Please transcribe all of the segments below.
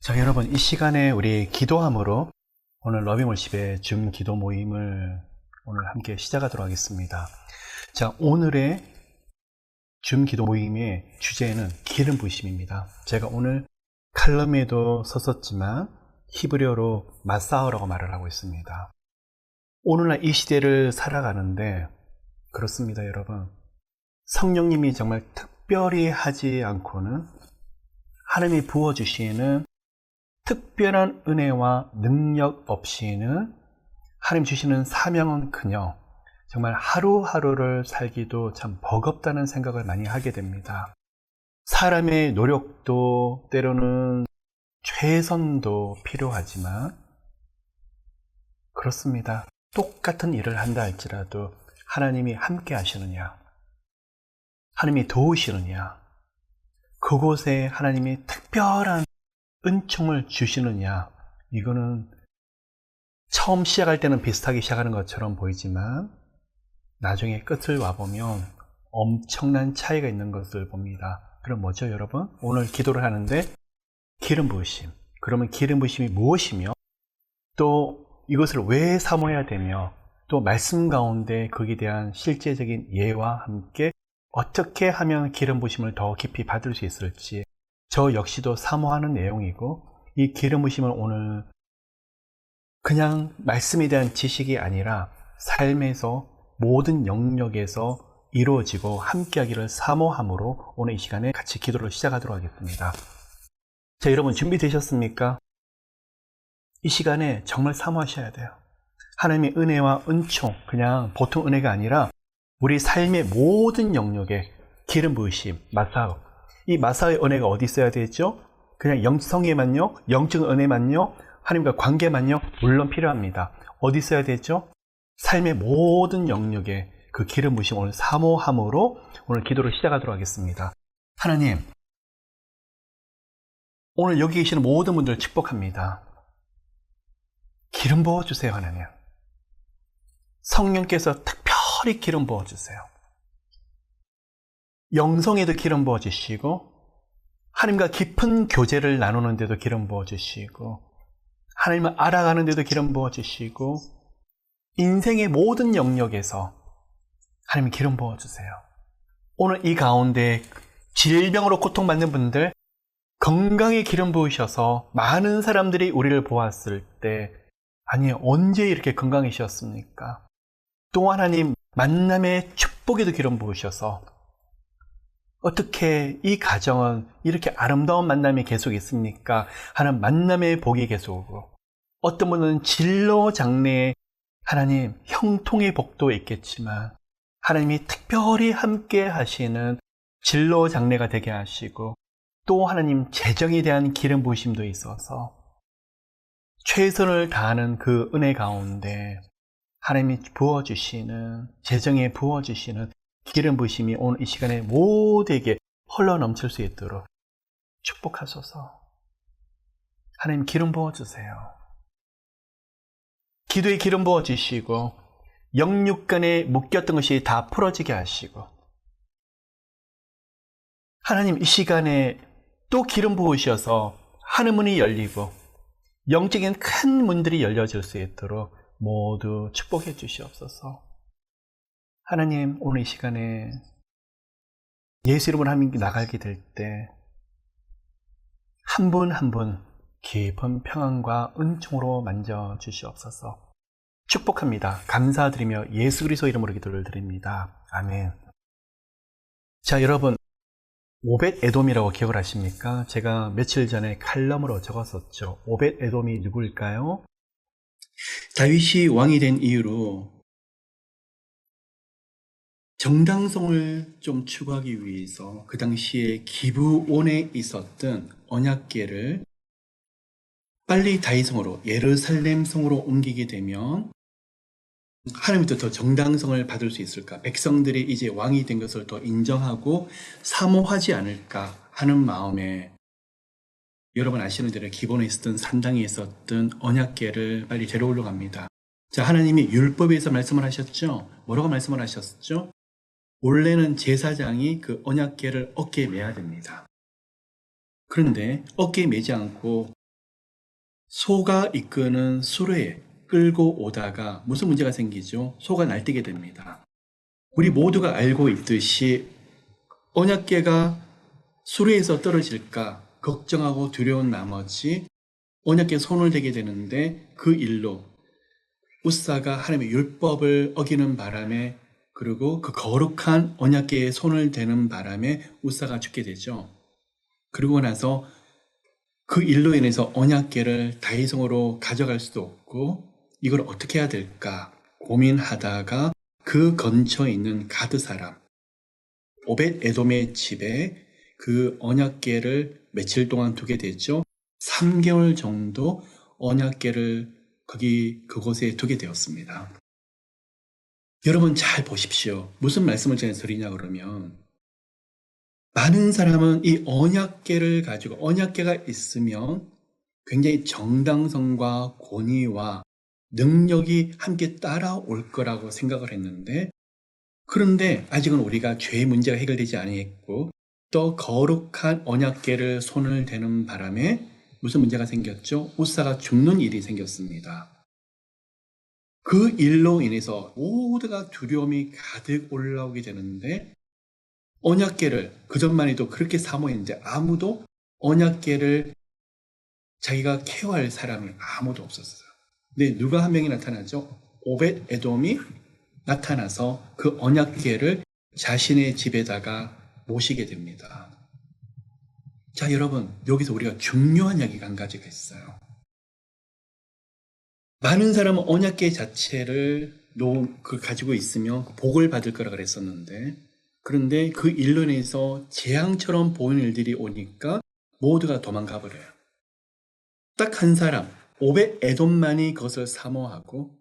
자, 여러분, 이 시간에 우리 기도함으로 오늘 러빙월십의 줌 기도 모임을 오늘 함께 시작하도록 하겠습니다. 자, 오늘의 줌 기도 모임의 주제는 기름 부으심입니다. 제가 오늘 칼럼에도 썼었지만 히브리어로 마사오라고 말을 하고 있습니다. 오늘날 이 시대를 살아가는데 그렇습니다, 여러분. 성령님이 정말 특별히 하지 않고는 하나님이 부어주시는 특별한 은혜와 능력 없이는 하나님 주시는 사명은 그냥 정말 하루하루를 살기도 참 버겁다는 생각을 많이 하게 됩니다. 사람의 노력도 때로는 최선도 필요하지만 그렇습니다. 똑같은 일을 한다 할지라도 하나님이 함께 하시느냐, 하나님이 도우시느냐, 그곳에 하나님이 특별한 은총을 주시느냐, 이거는 처음 시작할 때는 비슷하게 시작하는 것처럼 보이지만 나중에 끝을 와보면 엄청난 차이가 있는 것을 봅니다. 그럼 뭐죠, 여러분? 오늘 기도를 하는데 기름 부으심. 그러면 기름 부으심이 무엇이며 또 이것을 왜 사모해야 되며 또 말씀 가운데 거기에 대한 실제적인 예와 함께 어떻게 하면 기름 부으심을 더 깊이 받을 수 있을지 저 역시도 사모하는 내용이고, 이 기름 부으심을 오늘 그냥 말씀에 대한 지식이 아니라 삶에서 모든 영역에서 이루어지고 함께하기를 사모함으로 오늘 이 시간에 같이 기도를 시작하도록 하겠습니다. 자, 여러분 준비되셨습니까? 이 시간에 정말 사모하셔야 돼요. 하나님의 은혜와 은총, 그냥 보통 은혜가 아니라 우리 삶의 모든 영역에 기름 부으심, 마사오. 이 마사오의 은혜가 어디 있어야 되죠? 그냥 영성에만요? 영적 은혜만요? 하나님과 관계만요? 물론 필요합니다. 어디 있어야 되죠? 삶의 모든 영역에 그 기름 부으심 오늘 사모함으로 오늘 기도를 시작하도록 하겠습니다. 하나님, 오늘 여기 계시는 모든 분들 축복합니다. 기름 부어주세요, 하나님. 성령께서 특별히 기름 부어주세요. 영성에도 기름 부어주시고 하나님과 깊은 교제를 나누는 데도 기름 부어주시고 하나님을 알아가는 데도 기름 부어주시고 인생의 모든 영역에서 하나님 기름 부어주세요. 오늘 이 가운데 질병으로 고통받는 분들 건강에 기름 부으셔서 많은 사람들이 우리를 보았을 때 아니 언제 이렇게 건강해지셨습니까? 또 하나님 만남의 축복에도 기름 부으셔서 어떻게 이 가정은 이렇게 아름다운 만남이 계속 있습니까? 하는 만남의 복이 계속 오고 어떤 분은 진로 장래에 하나님 형통의 복도 있겠지만 하나님이 특별히 함께 하시는 진로 장래가 되게 하시고 또 하나님 재정에 대한 기름 부으심도 있어서 최선을 다하는 그 은혜 가운데 하나님이 부어주시는 재정에 부어주시는 기름 부으심이 오늘 이 시간에 모두에게 흘러 넘칠 수 있도록 축복하소서. 하나님 기름 부어주세요. 기도에 기름 부어주시고 영육간에 묶였던 것이 다 풀어지게 하시고 하나님 이 시간에 또 기름 부으셔서 하늘문이 열리고 영적인 큰 문들이 열려질 수 있도록 모두 축복해 주시옵소서. 하나님 오늘 이 시간에 예수 이름으로 하나님께 나가게 될 때 한 분 한 분 깊은 평안과 은총으로 만져주시옵소서. 축복합니다. 감사드리며 예수 그리스도 이름으로 기도를 드립니다. 아멘. 자, 여러분 오벳 에돔이라고 기억을 하십니까? 제가 며칠 전에 칼럼으로 적었었죠. 오벳 에돔이 누구일까요? 다윗이 왕이 된 이후로 정당성을 좀 추구하기 위해서 그 당시에 기브온에 있었던 언약궤를 빨리 다윗성으로 예루살렘 성으로 옮기게 되면 하나님부터 더 정당성을 받을 수 있을까? 백성들이 이제 왕이 된 것을 더 인정하고 사모하지 않을까 하는 마음에 여러분 아시는 대로 기본에 있었던 산당에 있었던 언약궤를 빨리 데려오려고 합니다. 자, 하나님이 율법에서 말씀을 하셨죠? 뭐라고 말씀을 하셨죠? 원래는 제사장이 그 언약궤를 어깨에 매야 됩니다. 그런데 어깨에 매지 않고 소가 이끄는 수레에 끌고 오다가 무슨 문제가 생기죠? 소가 날뛰게 됩니다. 우리 모두가 알고 있듯이 언약궤가 수레에서 떨어질까 걱정하고 두려운 나머지 언약궤에 손을 대게 되는데 그 일로 웃사가 하나님의 율법을 어기는 바람에 그리고 그 거룩한 언약궤에 손을 대는 바람에 웃사가 죽게 되죠. 그리고 나서 그 일로 인해서 언약궤를 다윗성으로 가져갈 수도 없고 이걸 어떻게 해야 될까 고민하다가 그 근처에 있는 가드 사람 오벳 에돔의 집에 그 언약궤를 며칠 동안 두게 되죠. 3개월 정도 언약궤를 그곳에 두게 되었습니다. 여러분 잘 보십시오. 무슨 말씀을 제가 드리냐 그러면 많은 사람은 이 언약궤를 가지고 언약궤가 있으면 굉장히 정당성과 권위와 능력이 함께 따라올 거라고 생각을 했는데 그런데 아직은 우리가 죄의 문제가 해결되지 아니했고 또 거룩한 언약궤를 손을 대는 바람에 무슨 문제가 생겼죠? 웃사가 죽는 일이 생겼습니다. 그 일로 인해서 모두가 두려움이 가득 올라오게 되는데 언약궤를 그전만 해도 그렇게 사모했는데 아무도 언약궤를 자기가 케어할 사람이 아무도 없었어요. 근데 누가 한 명이 나타나죠? 오벳 에돔이 나타나서 그 언약궤를 자신의 집에다가 모시게 됩니다. 자, 여러분, 여기서 우리가 중요한 이야기가 한 가지가 있어요. 많은 사람은 언약궤 자체를 가지고 있으면 복을 받을 거라 그랬었는데, 그런데 그 일로 인해서 재앙처럼 보이는 일들이 오니까 모두가 도망가 버려요. 딱 한 사람, 오벳 에돔만이 그것을 사모하고,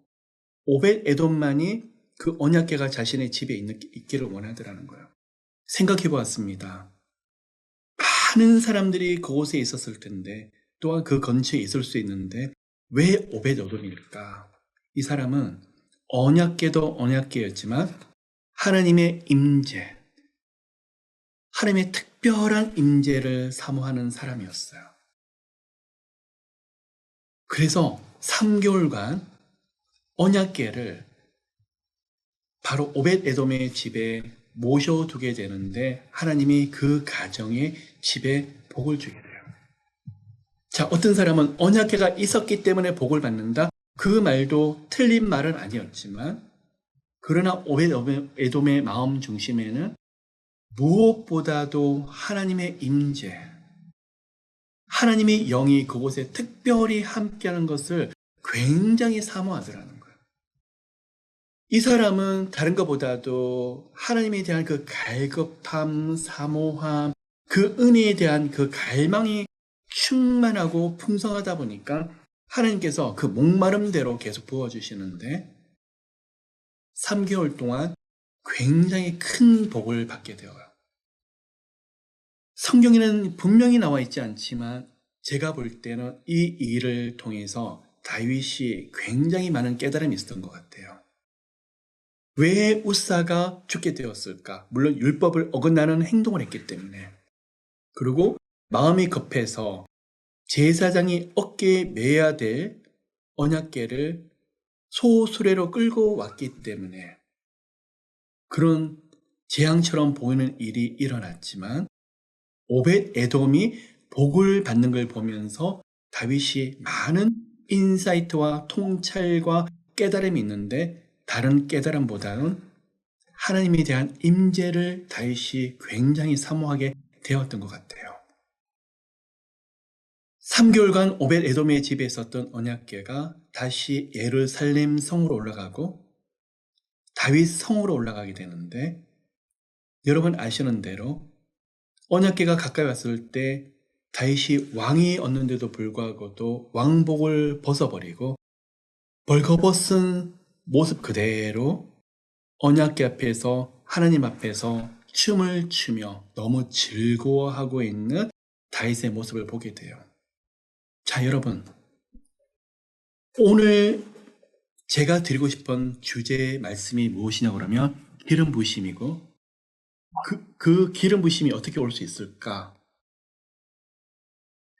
오벳 에돔만이 그 언약궤가 자신의 집에 있기를 원하더라는 거예요. 생각해 보았습니다. 많은 사람들이 그곳에 있었을 텐데 또한 그 근처에 있을 수 있는데 왜 오벳 에돔일까? 이 사람은 언약궤도 언약궤였지만 하나님의 임재, 하나님의 특별한 임재를 사모하는 사람이었어요. 그래서 3개월간 언약궤를 바로 오벳 에돔의 집에 모셔두게 되는데 하나님이 그 가정의 집에 복을 주게 돼요. 자, 어떤 사람은 언약궤가 있었기 때문에 복을 받는다. 그 말도 틀린 말은 아니었지만 그러나 오벳 에돔의 마음 중심에는 무엇보다도 하나님의 임재, 하나님의 영이 그곳에 특별히 함께하는 것을 굉장히 사모하더라는 거예요. 이 사람은 다른 것보다도 하나님에 대한 그 갈급함, 사모함, 그 은혜에 대한 그 갈망이 충만하고 풍성하다 보니까 하나님께서 그 목마름대로 계속 부어주시는데 3개월 동안 굉장히 큰 복을 받게 되어요. 성경에는 분명히 나와 있지 않지만 제가 볼 때는 이 일을 통해서 다윗이 굉장히 많은 깨달음이 있었던 것 같아요. 왜 웃사가 죽게 되었을까? 물론 율법을 어긋나는 행동을 했기 때문에. 그리고 마음이 급해서 제사장이 어깨에 매야 될 언약궤를 소수레로 끌고 왔기 때문에 그런 재앙처럼 보이는 일이 일어났지만 오벳 에돔이 복을 받는 걸 보면서 다윗이 많은 인사이트와 통찰과 깨달음이 있는데 다른 깨달음보다는 하나님에 대한 임재를 다윗이 굉장히 사모하게 되었던 것 같아요. 3개월간 오벳 에돔의 집에 있었던 언약궤가 다시 예루살렘 성으로 올라가고 다윗 성으로 올라가게 되는데 여러분 아시는 대로 언약궤가 가까이 왔을 때 다윗이 왕이 얻는데도 불구하고도 왕복을 벗어버리고 벌거벗은 모습 그대로 언약궤 앞에서 하나님 앞에서 춤을 추며 너무 즐거워하고 있는 다윗의 모습을 보게 돼요. 자, 여러분, 오늘 제가 드리고 싶은 주제의 말씀이 무엇이냐고 그러면 기름 부으심이고 그 기름 부으심이 어떻게 올 수 있을까?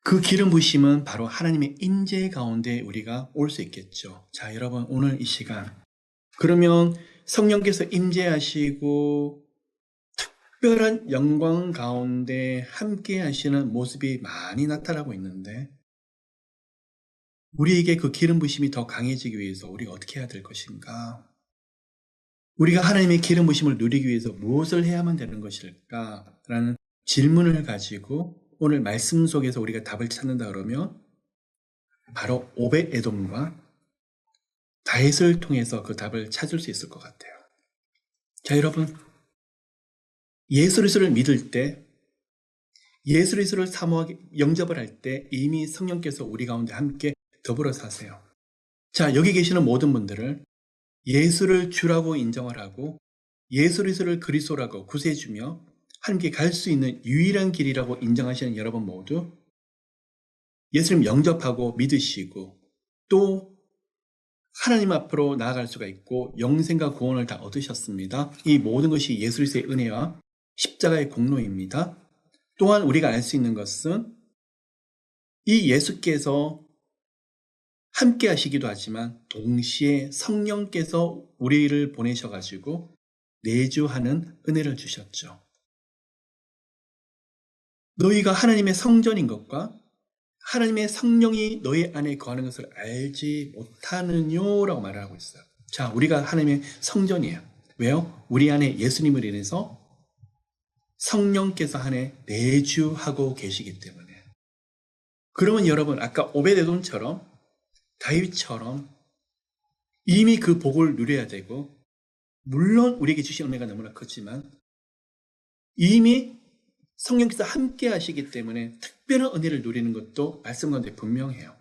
그 기름 부심은 바로 하나님의 임재 가운데 우리가 올 수 있겠죠. 자, 여러분, 오늘 이 시간 그러면 성령께서 임재하시고 특별한 영광 가운데 함께 하시는 모습이 많이 나타나고 있는데, 우리에게 그 기름 부심이 더 강해지기 위해서 우리가 어떻게 해야 될 것인가? 우리가 하나님의 기름 부심을 누리기 위해서 무엇을 해야만 되는 것일까? 라는 질문을 가지고 오늘 말씀 속에서 우리가 답을 찾는다 그러면 바로 오벳 에돔과 다윗을 통해서 그 답을 찾을 수 있을 것 같아요. 자, 여러분, 예수 그리스도를 믿을 때, 예수 그리스도를 사모하게 영접을 할 때 이미 성령께서 우리 가운데 함께 더불어 사세요. 자, 여기 계시는 모든 분들을 예수를 주라고 인정을 하고 예수 그리스도를 그리스도라고 구세주며 함께 갈 수 있는 유일한 길이라고 인정하시는 여러분 모두 예수님 영접하고 믿으시고 또 하나님 앞으로 나아갈 수가 있고 영생과 구원을 다 얻으셨습니다. 이 모든 것이 예수 그리스도의 은혜와 십자가의 공로입니다. 또한 우리가 알 수 있는 것은 이 예수께서 함께 하시기도 하지만 동시에 성령께서 우리를 보내셔가지고 내주하는 은혜를 주셨죠. 너희가 하나님의 성전인 것과 하나님의 성령이 너희 안에 거하는 것을 알지 못하느뇨 라고 말을 하고 있어요. 자, 우리가 하나님의 성전이에요. 왜요? 우리 안에 예수님을 인해서 성령께서 안에 내주하고 계시기 때문에. 그러면 여러분, 아까 오벳에돔처럼 다윗처럼 이미 그 복을 누려야 되고, 물론 우리에게 주신 은혜가 너무나 컸지만 이미 성령께서 함께 하시기 때문에 특별한 은혜를 누리는 것도 말씀 가운데 분명해요.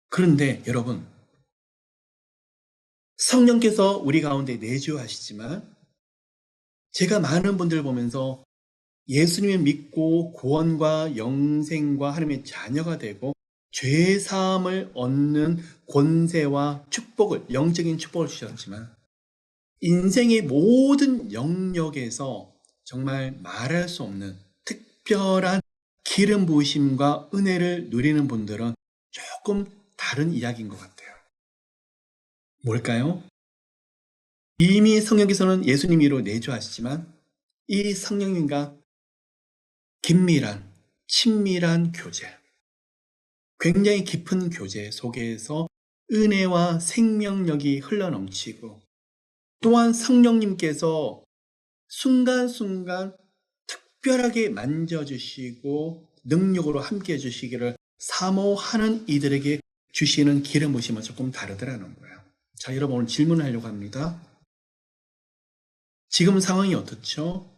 그런데 여러분, 성령께서 우리 가운데 내주하시지만 제가 많은 분들 보면서 예수님을 믿고 구원과 영생과 하나님의 자녀가 되고 죄사함을 얻는 권세와 축복을, 영적인 축복을 주셨지만 인생의 모든 영역에서 정말 말할 수 없는 특별한 기름 부으심과 은혜를 누리는 분들은 조금 다른 이야기인 것 같아요. 뭘까요? 이미 성령께서는 예수님으로 내주하시지만 이 성령님과 긴밀한, 친밀한 교제, 굉장히 깊은 교제 속에서 은혜와 생명력이 흘러넘치고 또한 성령님께서 순간순간 특별하게 만져주시고 능력으로 함께 해주시기를 사모하는 이들에게 주시는 기름 부심은 조금 다르더라는 거예요. 자, 여러분, 오늘 질문하려고 합니다. 지금 상황이 어떻죠?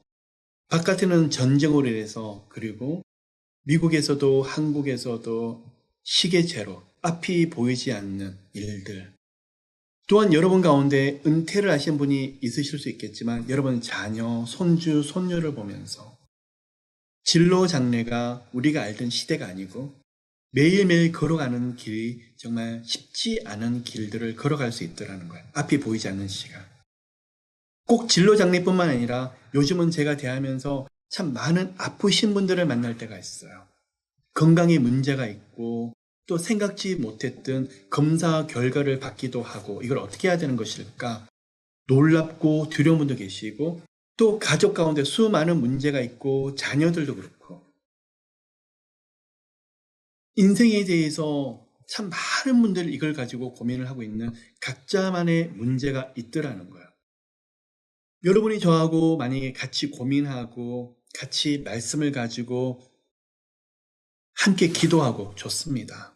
바깥에는 전쟁으로 인해서 그리고 미국에서도 한국에서도 시계제로 앞이 보이지 않는 일들, 또한 여러분 가운데 은퇴를 하신 분이 있으실 수 있겠지만 여러분 자녀, 손주, 손녀를 보면서 진로 장래가 우리가 알던 시대가 아니고 매일매일 걸어가는 길이 정말 쉽지 않은 길들을 걸어갈 수 있더라는 거예요. 앞이 보이지 않는 시간. 꼭 진로 장래뿐만 아니라 요즘은 제가 대하면서 참 많은 아프신 분들을 만날 때가 있어요. 건강에 문제가 있고 또 생각지 못했던 검사 결과를 받기도 하고 이걸 어떻게 해야 되는 것일까 놀랍고 두려운 분도 계시고 또 가족 가운데 수많은 문제가 있고 자녀들도 그렇고 인생에 대해서 참 많은 분들이 이걸 가지고 고민을 하고 있는 각자만의 문제가 있더라는 거예요. 여러분이 저하고 만약에 같이 고민하고 같이 말씀을 가지고 함께 기도하고 좋습니다.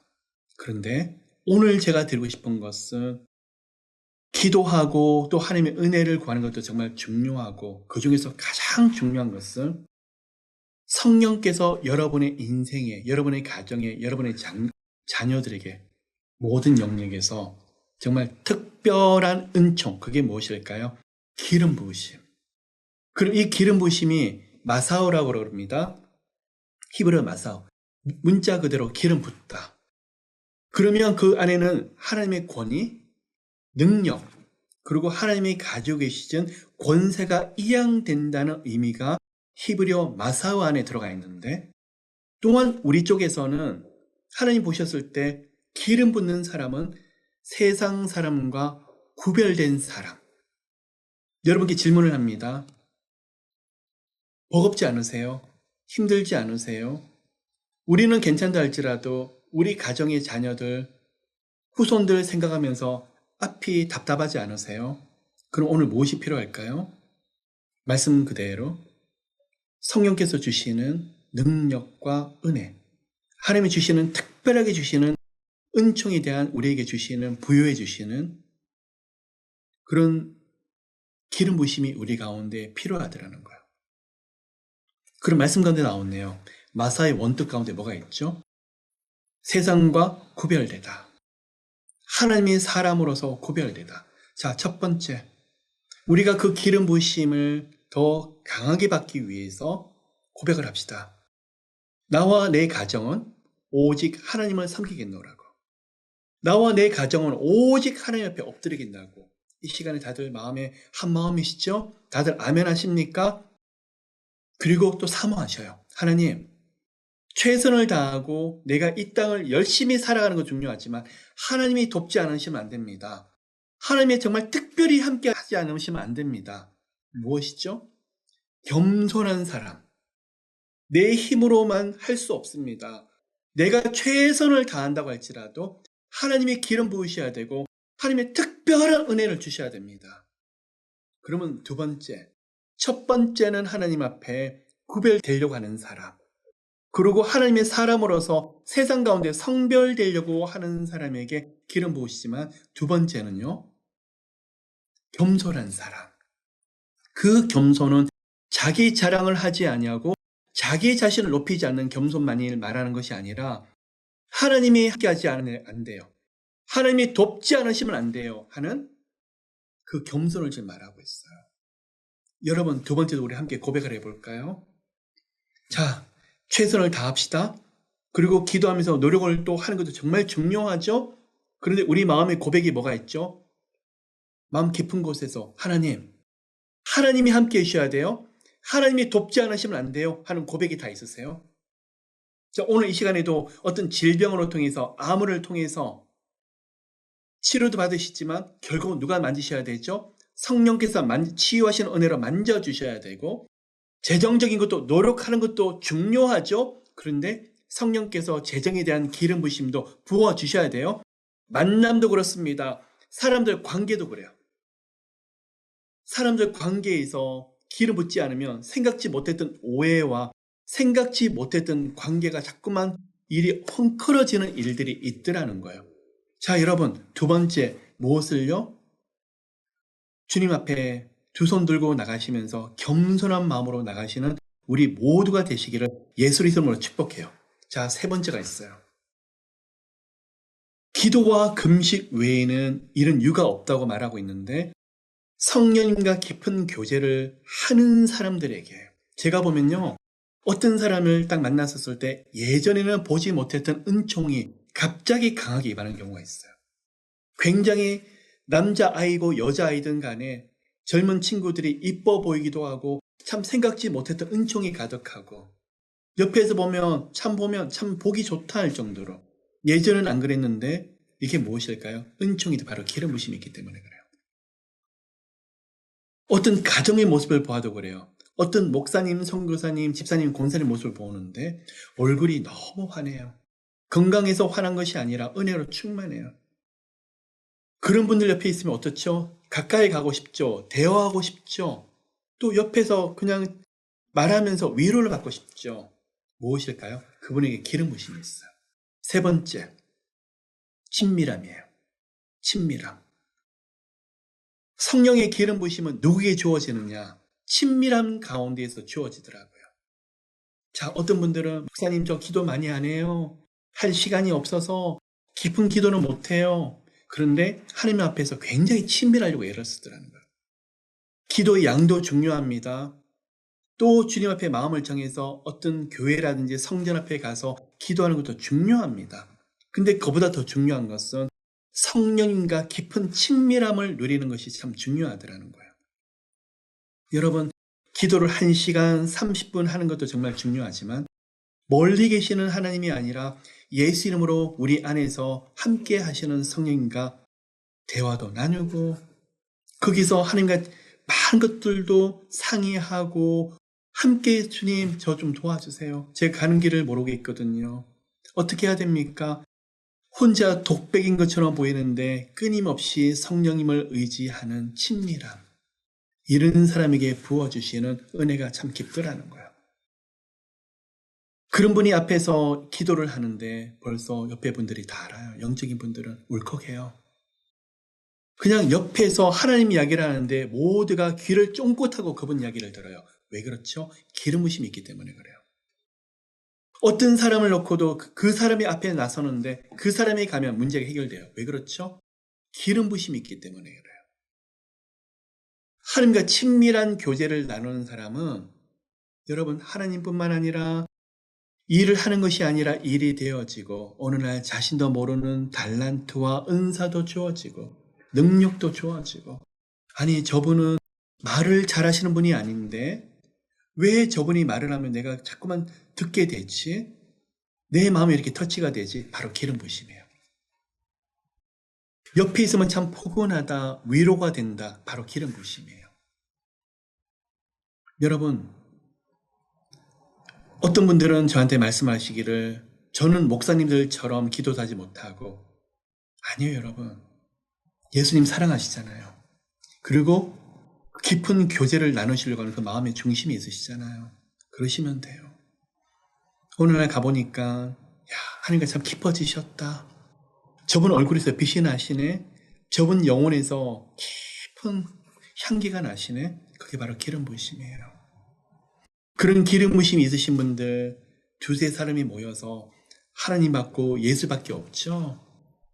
그런데 오늘 제가 드리고 싶은 것은 기도하고 또 하나님의 은혜를 구하는 것도 정말 중요하고 그 중에서 가장 중요한 것은 성령께서 여러분의 인생에, 여러분의 가정에, 여러분의 자녀들에게 모든 영역에서 정말 특별한 은총, 그게 무엇일까요? 기름 부으심. 그럼 이 기름 부으심이 마사오라고 그럽니다. 히브리어 마사오. 문자 그대로 기름 붓다. 그러면 그 안에는 하나님의 권위, 능력, 그리고 하나님이 가지고 계시던 권세가 이양된다는 의미가 히브리어 마사오 안에 들어가 있는데 또한 우리 쪽에서는 하나님 보셨을 때 기름 붓는 사람은 세상 사람과 구별된 사람. 여러분께 질문을 합니다. 버겁지 않으세요? 힘들지 않으세요? 우리는 괜찮다 할지라도 우리 가정의 자녀들, 후손들 생각하면서 앞이 답답하지 않으세요? 그럼 오늘 무엇이 필요할까요? 말씀 그대로 성령께서 주시는 능력과 은혜, 하나님이 주시는 특별하게 주시는 은총에 대한 우리에게 주시는 부여해 주시는 그런 기름 부심이 우리 가운데 필요하더라는 거예요. 그런 말씀 가운데 나오네요. 마사의 원뜻 가운데 뭐가 있죠? 세상과 구별되다. 하나님이 사람으로서 구별되다. 자, 첫 번째. 우리가 그 기름 부심을 더 강하게 받기 위해서 고백을 합시다. 나와 내 가정은 오직 하나님을 섬기겠노라고. 나와 내 가정은 오직 하나님 앞에 엎드리겠다고. 이 시간에 다들 마음에 한 마음이시죠? 다들 아멘 하십니까? 그리고 또 사모하셔요. 하나님, 최선을 다하고 내가 이 땅을 열심히 살아가는 건 중요하지만 하나님이 돕지 않으시면 안 됩니다. 하나님이 정말 특별히 함께 하지 않으시면 안 됩니다. 무엇이죠? 겸손한 사람. 내 힘으로만 할 수 없습니다. 내가 최선을 다한다고 할지라도 하나님의 기름 부으셔야 되고 하나님의 특별한 은혜를 주셔야 됩니다. 그러면 두 번째, 첫 번째는 하나님 앞에 구별되려고 하는 사람. 그리고 하나님의 사람으로서 세상 가운데 성별되려고 하는 사람에게 기름 부으시지만 두 번째는요, 겸손한 사람. 그 겸손은 자기 자랑을 하지 아니하고 자기 자신을 높이지 않는 겸손만을 말하는 것이 아니라 하나님이 함께하지 않으면 안 돼요. 하나님이 돕지 않으시면 안 돼요 하는 그 겸손을 지금 말하고 있어요. 여러분, 두 번째도 우리 함께 고백을 해볼까요? 자, 최선을 다합시다. 그리고 기도하면서 노력을 또 하는 것도 정말 중요하죠. 그런데 우리 마음의 고백이 뭐가 있죠? 마음 깊은 곳에서 하나님이 함께 해주셔야 돼요. 하나님이 돕지 않으시면 안 돼요 하는 고백이 다 있으세요? 자, 오늘 이 시간에도 어떤 질병으로 통해서 암을 통해서 치료도 받으시지만 결국 누가 만지셔야 되죠? 성령께서 치유하시는 은혜로 만져주셔야 되고 재정적인 것도 노력하는 것도 중요하죠. 그런데 성령께서 재정에 대한 기름 부심도 부어주셔야 돼요. 만남도 그렇습니다. 사람들 관계도 그래요. 사람들 관계에서 기름 붓지 않으면 생각지 못했던 오해와 생각지 못했던 관계가 자꾸만 일이 헝클어지는 일들이 있더라는 거예요. 자, 여러분, 두 번째 무엇을요? 주님 앞에 두 손 들고 나가시면서 겸손한 마음으로 나가시는 우리 모두가 되시기를 예수의 이름으로 축복해요. 자, 세 번째가 있어요. 기도와 금식 외에는 이런 이유가 없다고 말하고 있는데 성령님과 깊은 교제를 하는 사람들에게 제가 보면요, 어떤 사람을 딱 만났었을 때 예전에는 보지 못했던 은총이 갑자기 강하게 임하는 경우가 있어요. 굉장히 남자아이고 여자아이든 간에 젊은 친구들이 이뻐 보이기도 하고 참 생각지 못했던 은총이 가득하고 옆에서 보면 참 보기 좋다 할 정도로 예전은 안 그랬는데 이게 무엇일까요? 은총이 바로 기름 부심이 있기 때문에 그래요. 어떤 가정의 모습을 보아도 그래요. 어떤 목사님, 선교사님, 집사님, 권사님 모습을 보는데 얼굴이 너무 환해요. 건강해서 환한 것이 아니라 은혜로 충만해요. 그런 분들 옆에 있으면 어떻죠? 가까이 가고 싶죠. 대화하고 싶죠. 또 옆에서 그냥 말하면서 위로를 받고 싶죠. 무엇일까요? 그분에게 기름 부심이 있어요. 세 번째, 친밀함이에요. 친밀함. 성령의 기름 부심은 누구에게 주어지느냐? 친밀함 가운데에서 주어지더라고요. 자, 어떤 분들은 목사님 저 기도 많이 안 해요. 할 시간이 없어서 깊은 기도는 못 해요. 그런데 하나님 앞에서 굉장히 친밀하려고 애를 쓰더라는 거예요. 기도의 양도 중요합니다. 또 주님 앞에 마음을 정해서 어떤 교회라든지 성전 앞에 가서 기도하는 것도 중요합니다. 근데 그보다 더 중요한 것은 성령님과 깊은 친밀함을 누리는 것이 참 중요하더라는 거예요. 여러분, 기도를 1시간 30분 하는 것도 정말 중요하지만 멀리 계시는 하나님이 아니라 예수 이름으로 우리 안에서 함께 하시는 성령님과 대화도 나누고 거기서 하나님과 많은 것들도 상의하고 함께 주님 저 좀 도와주세요. 제가 가는 길을 모르겠거든요. 어떻게 해야 됩니까? 혼자 독백인 것처럼 보이는데 끊임없이 성령님을 의지하는 친밀함. 이런 사람에게 부어주시는 은혜가 참 깊더라는 거예요. 그런 분이 앞에서 기도를 하는데 벌써 옆에 분들이 다 알아요. 영적인 분들은 울컥해요. 그냥 옆에서 하나님 이야기를 하는데 모두가 귀를 쫑긋하고 그분 이야기를 들어요. 왜 그렇죠? 기름 부심이 있기 때문에 그래요. 어떤 사람을 놓고도 그 사람이 앞에 나서는데 그 사람이 가면 문제가 해결돼요. 왜 그렇죠? 기름 부심이 있기 때문에 그래요. 하나님과 친밀한 교제를 나누는 사람은 여러분 하나님뿐만 아니라 일을 하는 것이 아니라 일이 되어지고 어느 날 자신도 모르는 달란트와 은사도 주어지고 능력도 주어지고 아니 저분은 말을 잘하시는 분이 아닌데 왜 저분이 말을 하면 내가 자꾸만 듣게 되지? 내 마음이 이렇게 터치가 되지? 바로 기름 부심이에요. 옆에 있으면 참 포근하다, 위로가 된다. 바로 기름 부심이에요. 여러분 어떤 분들은 저한테 말씀하시기를 저는 목사님들처럼 기도도 하지 못하고 아니에요 여러분. 예수님 사랑하시잖아요. 그리고 깊은 교제를 나누시려고 하는 그 마음의 중심이 있으시잖아요. 그러시면 돼요. 오늘날 가보니까 야 하나님과 참 깊어지셨다. 저분 얼굴에서 빛이 나시네. 저분 영혼에서 깊은 향기가 나시네. 그게 바로 기름 부으심이에요. 그런 기름 부으심이 있으신 분들 두세 사람이 모여서 하나님 받고 예수밖에 없죠.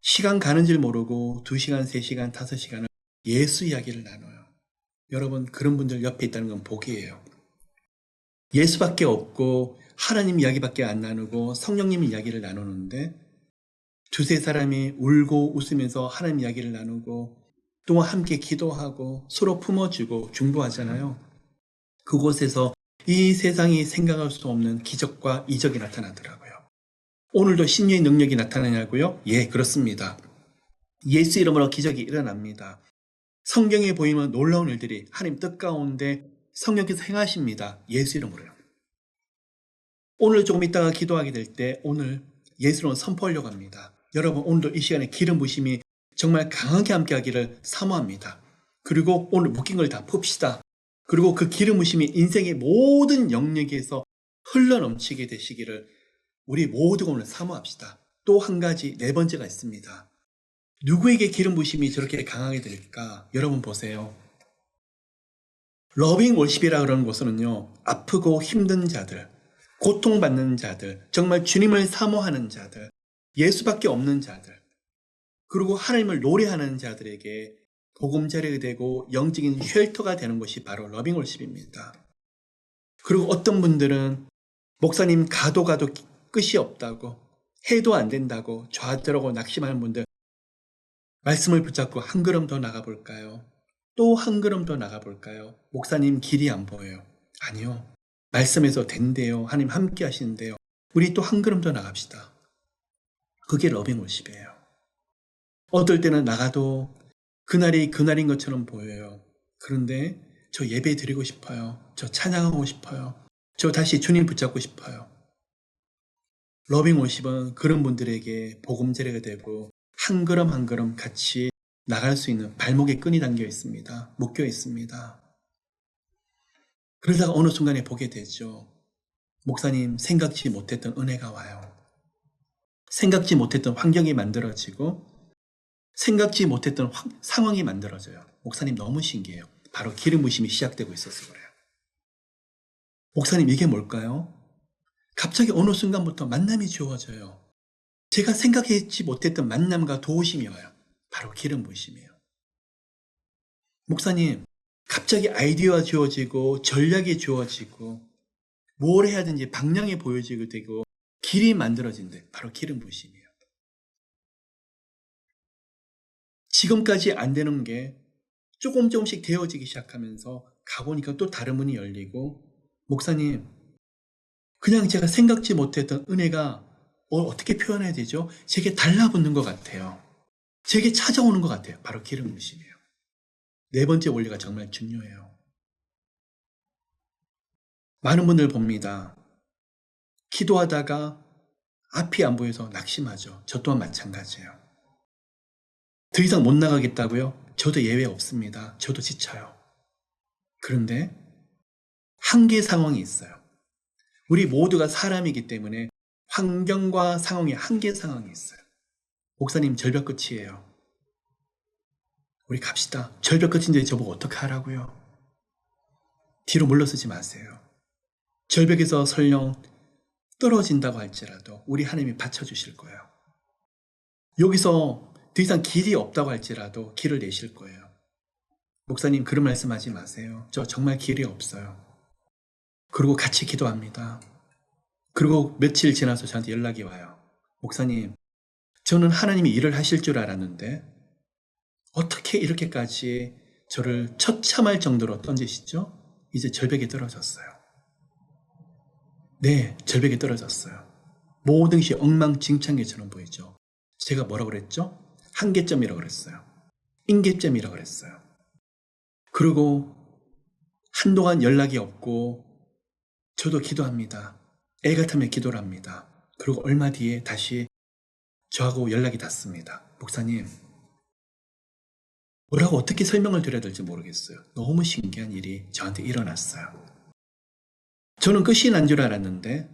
시간 가는 줄 모르고 2시간, 3시간, 5시간을 예수 이야기를 나눠요. 여러분 그런 분들 옆에 있다는 건 복이에요. 예수밖에 없고 하나님 이야기밖에 안 나누고 성령님 이야기를 나누는데 두세 사람이 울고 웃으면서 하나님 이야기를 나누고 또 함께 기도하고 서로 품어주고 중보하잖아요. 그곳에서 이 세상이 생각할 수 없는 기적과 이적이 나타나더라고요. 오늘도 신유의 능력이 나타나냐고요? 예, 그렇습니다. 예수 이름으로 기적이 일어납니다. 성경에 보이는 놀라운 일들이 하나님 뜻 가운데 성령께서 행하십니다. 예수 이름으로요. 오늘 조금 있다가 기도하게 될 때 오늘 예수로 선포하려고 합니다. 여러분 오늘도 이 시간에 기름 부심이 정말 강하게 함께하기를 사모합니다. 그리고 오늘 묶인 걸 다 풉시다. 그리고 그 기름 부심이 인생의 모든 영역에서 흘러넘치게 되시기를 우리 모두가 오늘 사모합시다. 또 한 가지 네 번째가 있습니다. 누구에게 기름 부심이 저렇게 강하게 될까? 여러분 보세요. 러빙 월십이라 그러는 곳은요. 아프고 힘든 자들, 고통받는 자들, 정말 주님을 사모하는 자들, 예수밖에 없는 자들, 그리고 하나님을 노래하는 자들에게 보금자리가 되고 영적인 쉘터가 되는 것이 바로 러빙 월십입니다. 그리고 어떤 분들은 목사님 가도 끝이 없다고 해도 안 된다고 좌절하고 낙심하는 분들 말씀을 붙잡고 한 걸음 더 나가볼까요? 또 한 걸음 더 나가볼까요? 목사님 길이 안 보여요. 아니요. 말씀에서 된대요. 하나님 함께 하시는데요. 우리 또 한 걸음 더 나갑시다. 그게 러빙 월십이에요. 어떨 때는 나가도 그날이 그날인 것처럼 보여요. 그런데 저 예배 드리고 싶어요. 저 찬양하고 싶어요. 저 다시 주님 붙잡고 싶어요. 러빙 월십은 그런 분들에게 복음제례가 되고 한 걸음 한 걸음 같이 나갈 수 있는 발목에 끈이 담겨 있습니다. 묶여 있습니다. 그러다가 어느 순간에 보게 되죠. 목사님 생각지 못했던 은혜가 와요. 생각지 못했던 환경이 만들어지고 생각지 못했던 상황이 만들어져요. 목사님 너무 신기해요. 바로 기름 부심이 시작되고 있어서 그래요. 목사님 이게 뭘까요? 갑자기 어느 순간부터 만남이 주어져요. 제가 생각하지 못했던 만남과 도우심이 와요. 바로 기름 부심이에요. 목사님 갑자기 아이디어가 주어지고 전략이 주어지고 뭘 해야 되는지 방향이 보여지게 되고 길이 만들어진대. 바로 기름 부심이에요. 지금까지 안 되는 게 조금씩 되어지기 시작하면서 가보니까 또 다른 문이 열리고 목사님 그냥 제가 생각지 못했던 은혜가 어떻게 표현해야 되죠? 제게 달라붙는 것 같아요. 제게 찾아오는 것 같아요. 바로 기름 부으심이에요. 네 번째 원리가 정말 중요해요. 많은 분들 봅니다. 기도하다가 앞이 안 보여서 낙심하죠. 저 또한 마찬가지예요. 더 이상 못 나가겠다고요? 저도 예외 없습니다. 저도 지쳐요. 그런데 한계 상황이 있어요. 우리 모두가 사람이기 때문에 환경과 상황에 한계 상황이 있어요. 목사님 절벽 끝이에요. 우리 갑시다. 절벽 끝인데 저보고 어떻게 하라고요? 뒤로 물러서지 마세요. 절벽에서 설령 떨어진다고 할지라도 우리 하나님이 받쳐주실 거예요. 여기서 더 이상 길이 없다고 할지라도 길을 내실 거예요. 목사님 그런 말씀하지 마세요. 저 정말 길이 없어요. 그리고 같이 기도합니다. 그리고 며칠 지나서 저한테 연락이 와요. 목사님, 저는 하나님이 일을 하실 줄 알았는데 어떻게 이렇게까지 저를 처참할 정도로 던지시죠? 이제 절벽에 떨어졌어요. 네, 절벽에 떨어졌어요. 모든 것이 엉망진창게처럼 보이죠. 제가 뭐라고 그랬죠? 한계점이라고 그랬어요. 임계점이라고 그랬어요. 그리고 한동안 연락이 없고 저도 기도합니다. 애 같으면 기도를 합니다. 그리고 얼마 뒤에 다시 저하고 연락이 닿습니다. 목사님, 뭐라고 어떻게 설명을 드려야 될지 모르겠어요. 너무 신기한 일이 저한테 일어났어요. 저는 끝이 난 줄 알았는데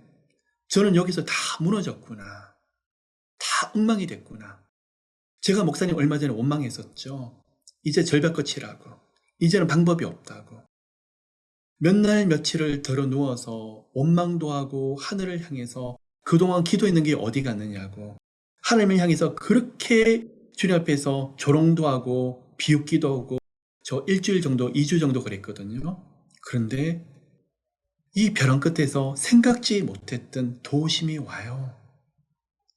저는 여기서 다 무너졌구나. 다 엉망이 됐구나. 제가 목사님 얼마 전에 원망했었죠. 이제 절벽 끝이라고. 이제는 방법이 없다고. 몇 날 며칠을 들어 누워서 원망도 하고 하늘을 향해서 그동안 기도했는 게 어디 갔느냐고. 하나님을 향해서 그렇게 주님 앞에서 조롱도 하고 비웃기도 하고 저 일주일 정도, 2주 정도 그랬거든요. 그런데 이 벼랑 끝에서 생각지 못했던 도우심이 와요.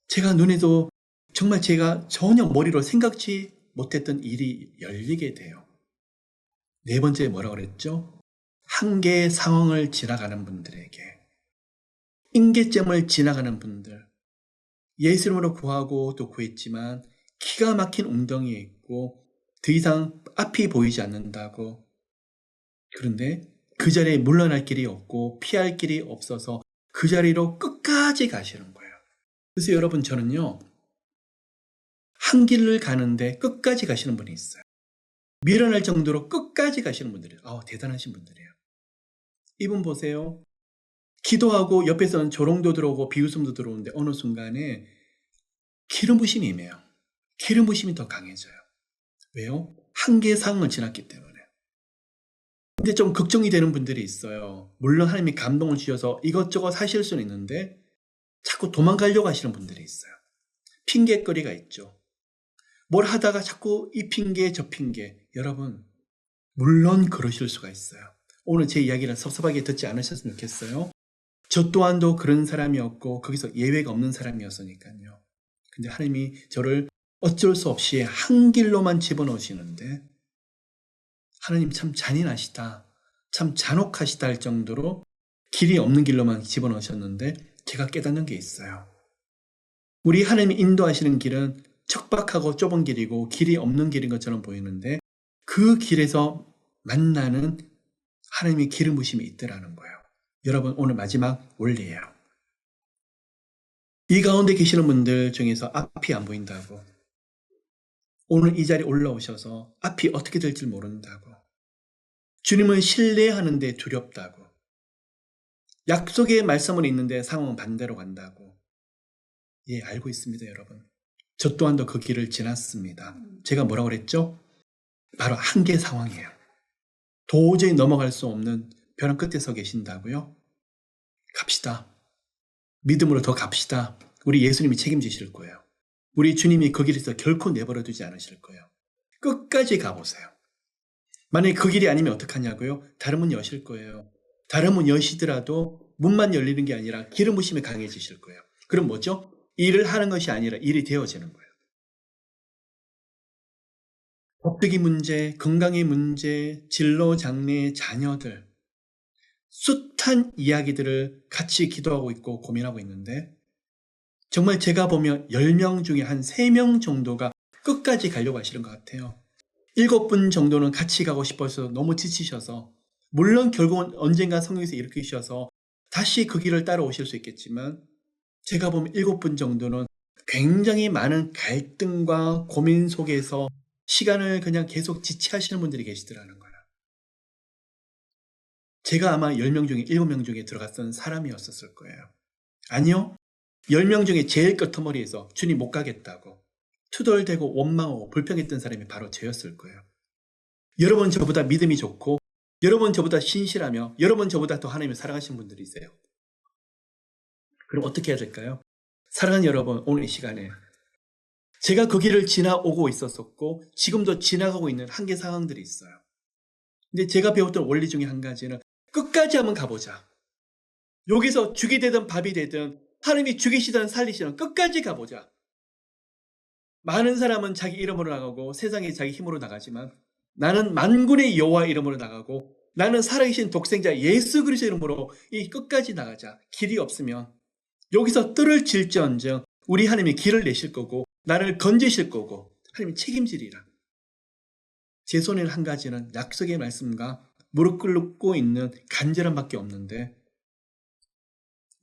제가 눈에도 정말 제가 전혀 머리로 생각지 못했던 일이 열리게 돼요. 네 번째 뭐라고 그랬죠? 한계의 상황을 지나가는 분들에게, 임계점을 지나가는 분들, 예수 이름으로 구하고 또 구했지만 기가 막힌 웅덩이에 있고 더 이상 앞이 보이지 않는다고. 그런데 그 자리에 물러날 길이 없고 피할 길이 없어서 그 자리로 끝까지 가시는 거예요. 그래서 여러분 저는요, 한 길을 가는데 끝까지 가시는 분이 있어요. 밀어낼 정도로 끝까지 가시는 분들이에요. 대단하신 분들이에요. 이분 보세요. 기도하고 옆에서는 조롱도 들어오고 비웃음도 들어오는데 어느 순간에 기름 부심이 임해요. 기름 부심이 더 강해져요. 왜요? 한계의 상황을 지났기 때문에. 근데 좀 걱정이 되는 분들이 있어요. 물론 하나님이 감동을 주셔서 이것저것 하실 수는 있는데 자꾸 도망가려고 하시는 분들이 있어요. 핑계거리가 있죠. 뭘 하다가 자꾸 이 핑계 저 핑계. 여러분 물론 그러실 수가 있어요. 오늘 제 이야기를 섭섭하게 듣지 않으셨으면 좋겠어요. 저 또한도 그런 사람이었고 거기서 예외가 없는 사람이었으니까요. 근데 하나님이 저를 어쩔 수 없이 한 길로만 집어넣으시는데 하나님 참 잔인하시다, 참 잔혹하시다 할 정도로 길이 없는 길로만 집어넣으셨는데 제가 깨닫는 게 있어요. 우리 하나님이 인도하시는 길은 척박하고 좁은 길이고 길이 없는 길인 것처럼 보이는데 그 길에서 만나는 하나님의 기름 부심이 있더라는 거예요. 여러분 오늘 마지막 원리예요. 이 가운데 계시는 분들 중에서 앞이 안 보인다고, 오늘 이 자리에 올라오셔서 앞이 어떻게 될지 모른다고, 주님을 신뢰하는데 두렵다고, 약속의 말씀은 있는데 상황은 반대로 간다고. 예, 알고 있습니다, 여러분. 저 또한도 그 길을 지났습니다. 제가 뭐라고 그랬죠? 바로 한계 상황이에요. 도저히 넘어갈 수 없는 벼랑 끝에 서 계신다고요? 갑시다. 믿음으로 더 갑시다. 우리 예수님이 책임지실 거예요. 우리 주님이 그 길에서 결코 내버려 두지 않으실 거예요. 끝까지 가보세요. 만약에 그 길이 아니면 어떡하냐고요? 다른 문 여실 거예요. 다른 문 여시더라도 문만 열리는 게 아니라 기름 부심이 강해지실 거예요. 그럼 뭐죠? 일을 하는 것이 아니라 일이 되어지는 거예요. 법득이 문제, 건강의 문제, 진로, 장래, 자녀들, 숱한 이야기들을 같이 기도하고 있고 고민하고 있는데 정말 제가 보면 10명 중에 한 3명 정도가 끝까지 가려고 하시는 것 같아요. 7분 정도는 같이 가고 싶어서 너무 지치셔서 물론 결국은 언젠가 성령께서 일으키셔서 다시 그 길을 따라오실 수 있겠지만 제가 보면 7분 정도는 굉장히 많은 갈등과 고민 속에서 시간을 그냥 계속 지체하시는 분들이 계시더라는 거예요. 제가 아마 10명 중에 7명 중에 들어갔던 사람이었을 거예요. 아니요. 10명 중에 제일 끄트머리에서 주님 못 가겠다고 투덜대고 원망하고 불평했던 사람이 바로 저였을 거예요. 여러분 저보다 믿음이 좋고 여러분 저보다 신실하며 여러분 저보다 더 하나님을 사랑하시는 분들이세요. 그럼 어떻게 해야 될까요? 사랑하는 여러분, 오늘 이 시간에 제가 그 길을 지나오고 있었었고 지금도 지나가고 있는 한계 상황들이 있어요. 근데 제가 배웠던 원리 중에 한 가지는 끝까지 한번 가보자. 여기서 죽이 되든 밥이 되든 하나님이 죽이시든 살리시든 끝까지 가보자. 많은 사람은 자기 이름으로 나가고 세상에 자기 힘으로 나가지만 나는 만군의 여호와 이름으로 나가고 나는 살아계신 독생자 예수 그리스도 이름으로 이 끝까지 나가자. 길이 없으면 여기서 뜰을 질지언정 우리 하나님이 길을 내실 거고 나를 건지실 거고 하나님이 책임지리라. 제 손에는 한 가지는 약속의 말씀과 무릎 꿇고 있는 간절함밖에 없는데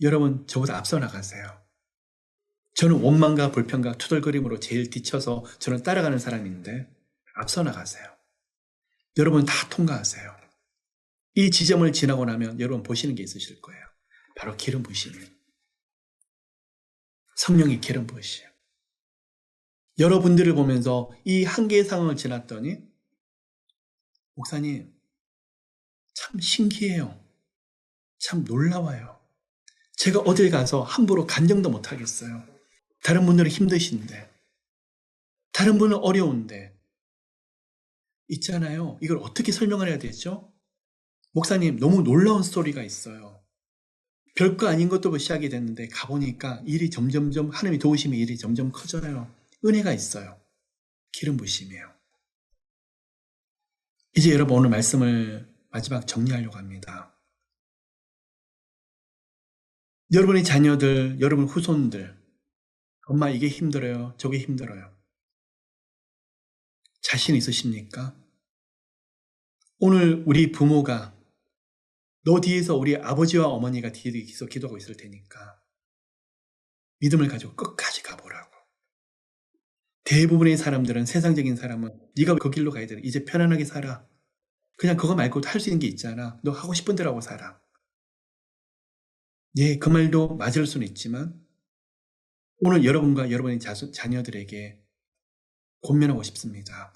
여러분 저보다 앞서 나가세요. 저는 원망과 불평과 투덜거림으로 제일 뒤쳐서 저는 따라가는 사람인데 앞서 나가세요. 여러분 다 통과하세요. 이 지점을 지나고 나면 여러분 보시는 게 있으실 거예요. 바로 기름 부으심이에요. 성령의 기름 부으심. 여러분들을 보면서 이 한계의 상황을 지났더니 목사님 참 신기해요. 참 놀라워요. 제가 어딜 가서 함부로 간증도 못하겠어요. 다른 분들은 힘드신데 다른 분은 어려운데 있잖아요. 이걸 어떻게 설명을 해야 되죠? 목사님 너무 놀라운 스토리가 있어요. 별거 아닌 것부터 시작이 됐는데 가보니까 일이 점점점 하나님이 도우시면 일이 점점 커져요. 은혜가 있어요. 기름 부으심이에요. 이제 여러분 오늘 말씀을 마지막 정리하려고 합니다. 여러분의 자녀들, 여러분 후손들 엄마 이게 힘들어요. 저게 힘들어요. 자신 있으십니까? 오늘 우리 부모가 너 뒤에서 우리 아버지와 어머니가 뒤에서 기도하고 있을 테니까 믿음을 가지고 끝까지 가보라고. 대부분의 사람들은 세상적인 사람은 네가 그 길로 가야 돼. 이제 편안하게 살아. 그냥 그거 말고 할 수 있는 게 있잖아. 너 하고 싶은 대로 하고 살아. 예, 그 말도 맞을 수는 있지만 오늘 여러분과 여러분의 자녀들에게 권면하고 싶습니다.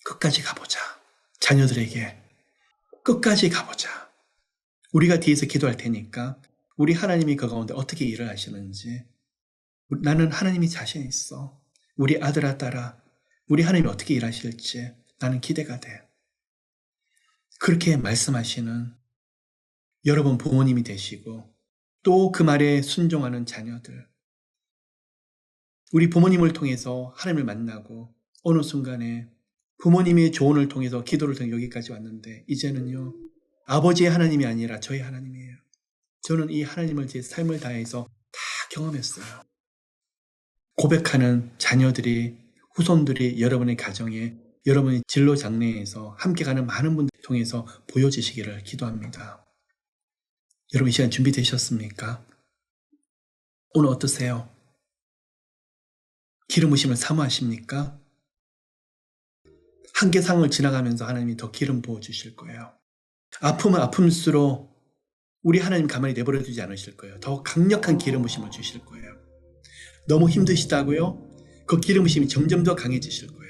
끝까지 가보자. 자녀들에게 끝까지 가보자. 우리가 뒤에서 기도할 테니까 우리 하나님이 그 가운데 어떻게 일을 하시는지 나는 하나님이 자신 있어. 우리 아들아 딸아 우리 하나님이 어떻게 일하실지 나는 기대가 돼. 그렇게 말씀하시는 여러분 부모님이 되시고 또 그 말에 순종하는 자녀들 우리 부모님을 통해서 하나님을 만나고 어느 순간에 부모님의 조언을 통해서 기도를 통해 여기까지 왔는데 이제는요 아버지의 하나님이 아니라 저의 하나님이에요. 저는 이 하나님을 제 삶을 다해서 다 경험했어요. 고백하는 자녀들이 후손들이 여러분의 가정에 여러분의 진로 장래에서 함께 가는 많은 분들 통해서 보여지시기를 기도합니다. 여러분 이 시간 준비되셨습니까? 오늘 어떠세요? 기름 부으심을 사모하십니까? 한계상을 지나가면서 하나님이 더 기름 부어주실 거예요. 아프면 아픔수록 우리 하나님 가만히 내버려 두지 않으실 거예요. 더 강력한 기름 부으심을 주실 거예요. 너무 힘드시다고요? 그 기름 부으심이 점점 더 강해지실 거예요.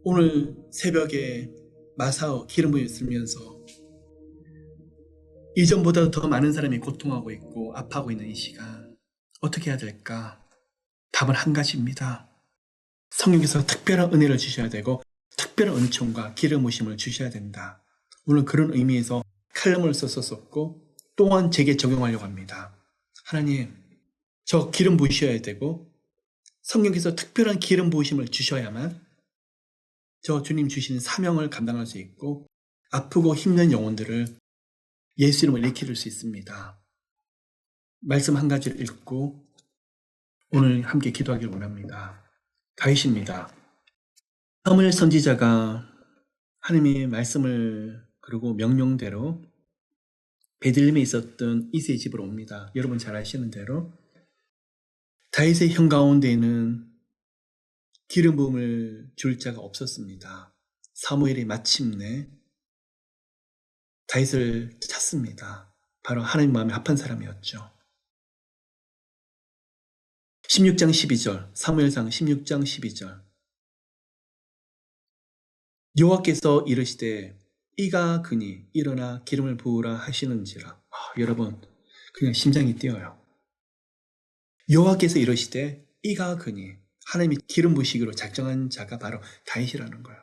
오늘 새벽에 마사오 기름 부으시면서 이전보다 더 많은 사람이 고통하고 있고 아파하고 있는 이 시간 어떻게 해야 될까? 답은 한 가지입니다. 성령께서 특별한 은혜를 주셔야 되고 특별한 은총과 기름 부으심을 주셔야 된다. 오늘 그런 의미에서 칼럼을 썼었고 또한 제게 적용하려고 합니다. 하나님, 저 기름 부으셔야 되고 성령께서 특별한 기름 부으심을 주셔야만 저 주님 주시는 사명을 감당할 수 있고 아프고 힘든 영혼들을 예수 이름으로 일으킬 수 있습니다. 말씀 한 가지를 읽고 오늘 함께 기도하길 원합니다. 다윗입니다. 사무엘 선지자가 하나님의 말씀을 그리고 명령대로 베들레헴에 있었던 이새의 집으로 옵니다. 여러분 잘 아시는 대로 다윗의 형 가운데에는 기름 부음을 줄 자가 없었습니다. 사무엘이 마침내 다윗을 찾습니다. 바로 하나님 마음에 합한 사람이었죠. 16장 12절, 사무엘상 16장 12절. 여호와께서 이르시되 이가 그니 일어나 기름을 부으라 하시는지라. 여러분 그냥 심장이 뛰어요. 여호와께서 이르시되 이가 그니, 하나님이 기름 부으시기로 작정한 자가 바로 다윗이라는 거예요.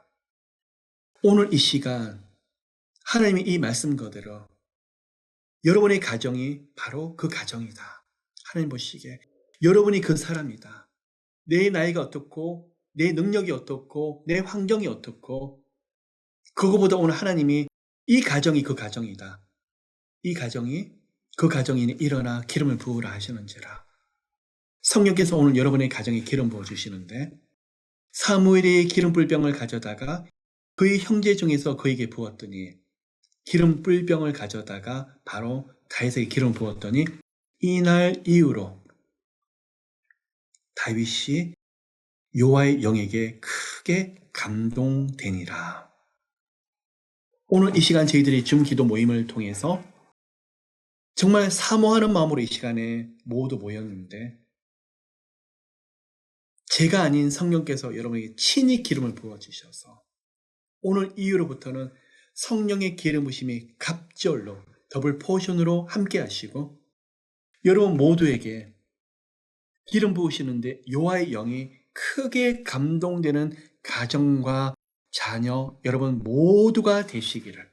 오늘 이 시간 하나님이 이 말씀 그대로 여러분의 가정이 바로 그 가정이다. 하나님 보시기에 여러분이 그 사람이다. 내 나이가 어떻고 내 능력이 어떻고 내 환경이 어떻고 그거보다 오늘 하나님이 이 가정이 그 가정이다. 이 가정이 그 가정이니 일어나 기름을 부으라 하시는지라. 성령께서 오늘 여러분의 가정에 기름 부어주시는데 사무엘이 기름 뿔병을 가져다가 그의 형제 중에서 그에게 부었더니 기름 뿔병을 가져다가 바로 다윗에게 기름 부었더니 이날 이후로 다윗이 여호와의 영에게 크게 감동되니라. 오늘 이 시간 저희들이 줌 기도 모임을 통해서 정말 사모하는 마음으로 이 시간에 모두 모였는데 제가 아닌 성령께서 여러분에게 친히 기름을 부어주셔서 오늘 이후로부터는 성령의 기름 부으심이 갑절로 더블 포션으로 함께 하시고 여러분 모두에게 기름 부으시는데 여호와의 영이 크게 감동되는 가정과 자녀 여러분 모두가 되시기를,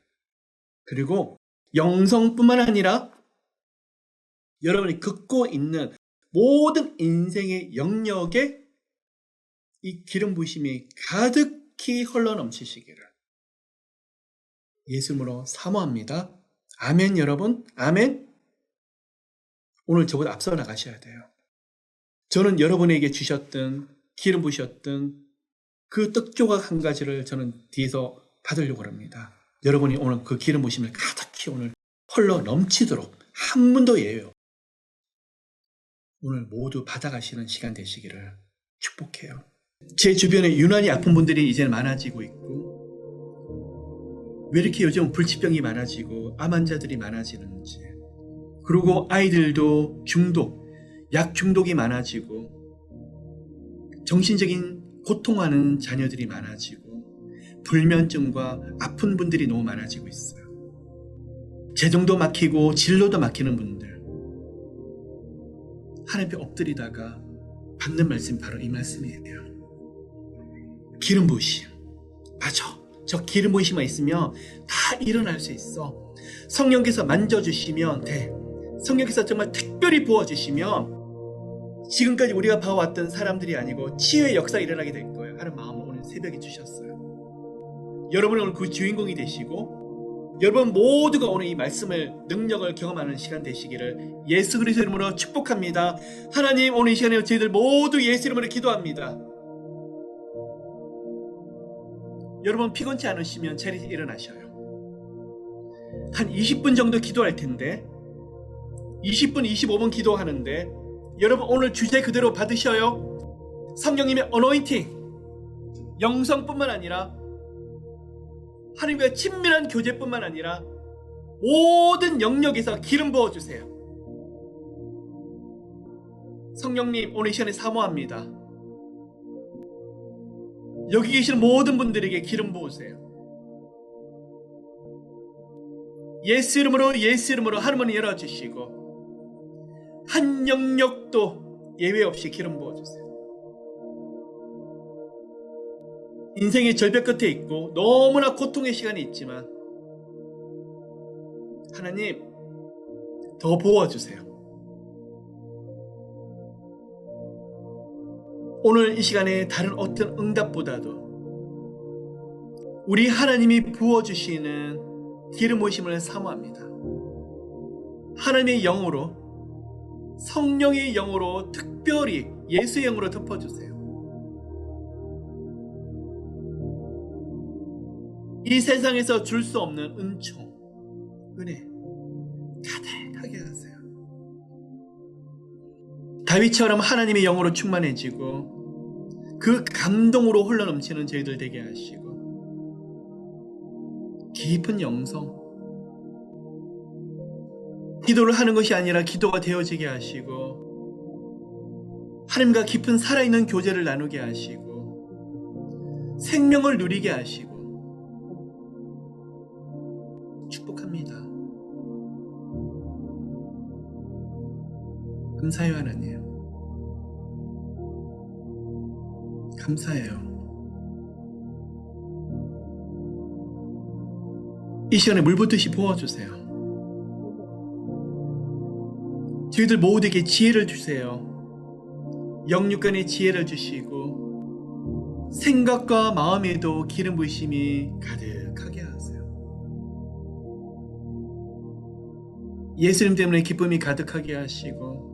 그리고 영성뿐만 아니라 여러분이 긋고 있는 모든 인생의 영역에 이 기름 부으심이 가득히 흘러넘치시기를 예수님으로 사모합니다. 아멘. 여러분 아멘. 오늘 저보다 앞서 나가셔야 돼요. 저는 여러분에게 주셨던 기름 부으셨던 그 떡조각 한 가지를 저는 뒤에서 받으려고 합니다. 여러분이 오늘 그 기름 부으심을 가득히 오늘 흘러 넘치도록 한 분도 예요. 오늘 모두 받아가시는 시간 되시기를 축복해요. 제 주변에 유난히 아픈 분들이 이제는 많아지고 있고 왜 이렇게 요즘 불치병이 많아지고 암 환자들이 많아지는지, 그리고 아이들도 중독, 약 중독이 많아지고 정신적인 고통하는 자녀들이 많아지고 불면증과 아픈 분들이 너무 많아지고 있어요. 재정도 막히고 진로도 막히는 분들 하나님 앞에 엎드리다가 받는 말씀이 바로 이 말씀이에요. 기름 부으심. 맞아. 저 기름 부으심만 있으면 다 일어날 수 있어. 성령께서 만져주시면 돼. 성령께서 정말 특별히 부어주시면 지금까지 우리가 봐왔던 사람들이 아니고 치유의 역사가 일어나게 될 거예요 하는 마음을 오늘 새벽에 주셨어요. 여러분은 오늘 그 주인공이 되시고 여러분 모두가 오늘 이 말씀을 능력을 경험하는 시간 되시기를 예수 그리스도 이름으로 축복합니다. 하나님 오늘 이 시간에 저희들 모두 예수 이름으로 기도합니다. 여러분 피곤치 않으시면 자리에서 일어나셔요. 한 20분 정도 기도할 텐데 20분 25분 기도하는데 여러분 오늘 주제 그대로 받으셔요. 성령님의 어노인팅, 영성뿐만 아니라 하나님과의 친밀한 교제뿐만 아니라 모든 영역에서 기름 부어주세요. 성령님 오늘 이 시간에 사모합니다. 여기 계시는 모든 분들에게 기름 부으세요. 예수 이름으로 하늘문을 열어주시고 한 영역도 예외 없이 기름 부어주세요. 인생의 절벽 끝에 있고 너무나 고통의 시간이 있지만 하나님 더 부어주세요. 오늘 이 시간에 다른 어떤 응답보다도 우리 하나님이 부어주시는 기름 부으심을 사모합니다. 하나님의 영으로, 성령의 영으로, 특별히 예수의 영으로 덮어주세요. 이 세상에서 줄 수 없는 은총, 은혜 가득하게 하세요. 다윗처럼 하나님의 영으로 충만해지고 그 감동으로 흘러넘치는 저희들 되게 하시고, 깊은 영성, 기도를 하는 것이 아니라 기도가 되어지게 하시고, 하나님과 깊은 살아있는 교제를 나누게 하시고, 생명을 누리게 하시고, 축복합니다. 감사해요, 하나님. 감사해요. 이 시간에 물붓듯이 부어주세요. 저희들 모두에게 지혜를 주세요. 영육간의 지혜를 주시고 생각과 마음에도 기름 부으심이 가득하게 하세요. 예수님 때문에 기쁨이 가득하게 하시고,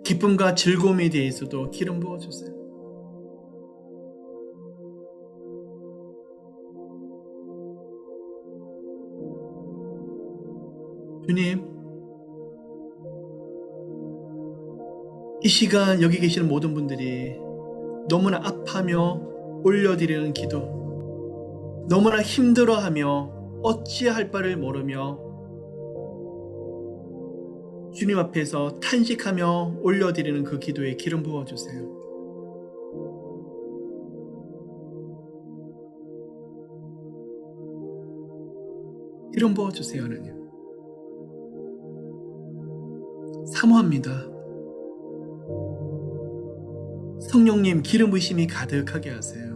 기쁨과 즐거움에 대해서도 기름 부어주세요. 주님, 이 시간 여기 계시는 모든 분들이 너무나 아파하며 올려드리는 기도, 너무나 힘들어하며 어찌할 바를 모르며 주님 앞에서 탄식하며 올려드리는 그 기도에 기름 부어주세요. 기름 부어주세요, 하나님. 사모합니다. 성령님, 기름 부으심이 가득하게 하세요.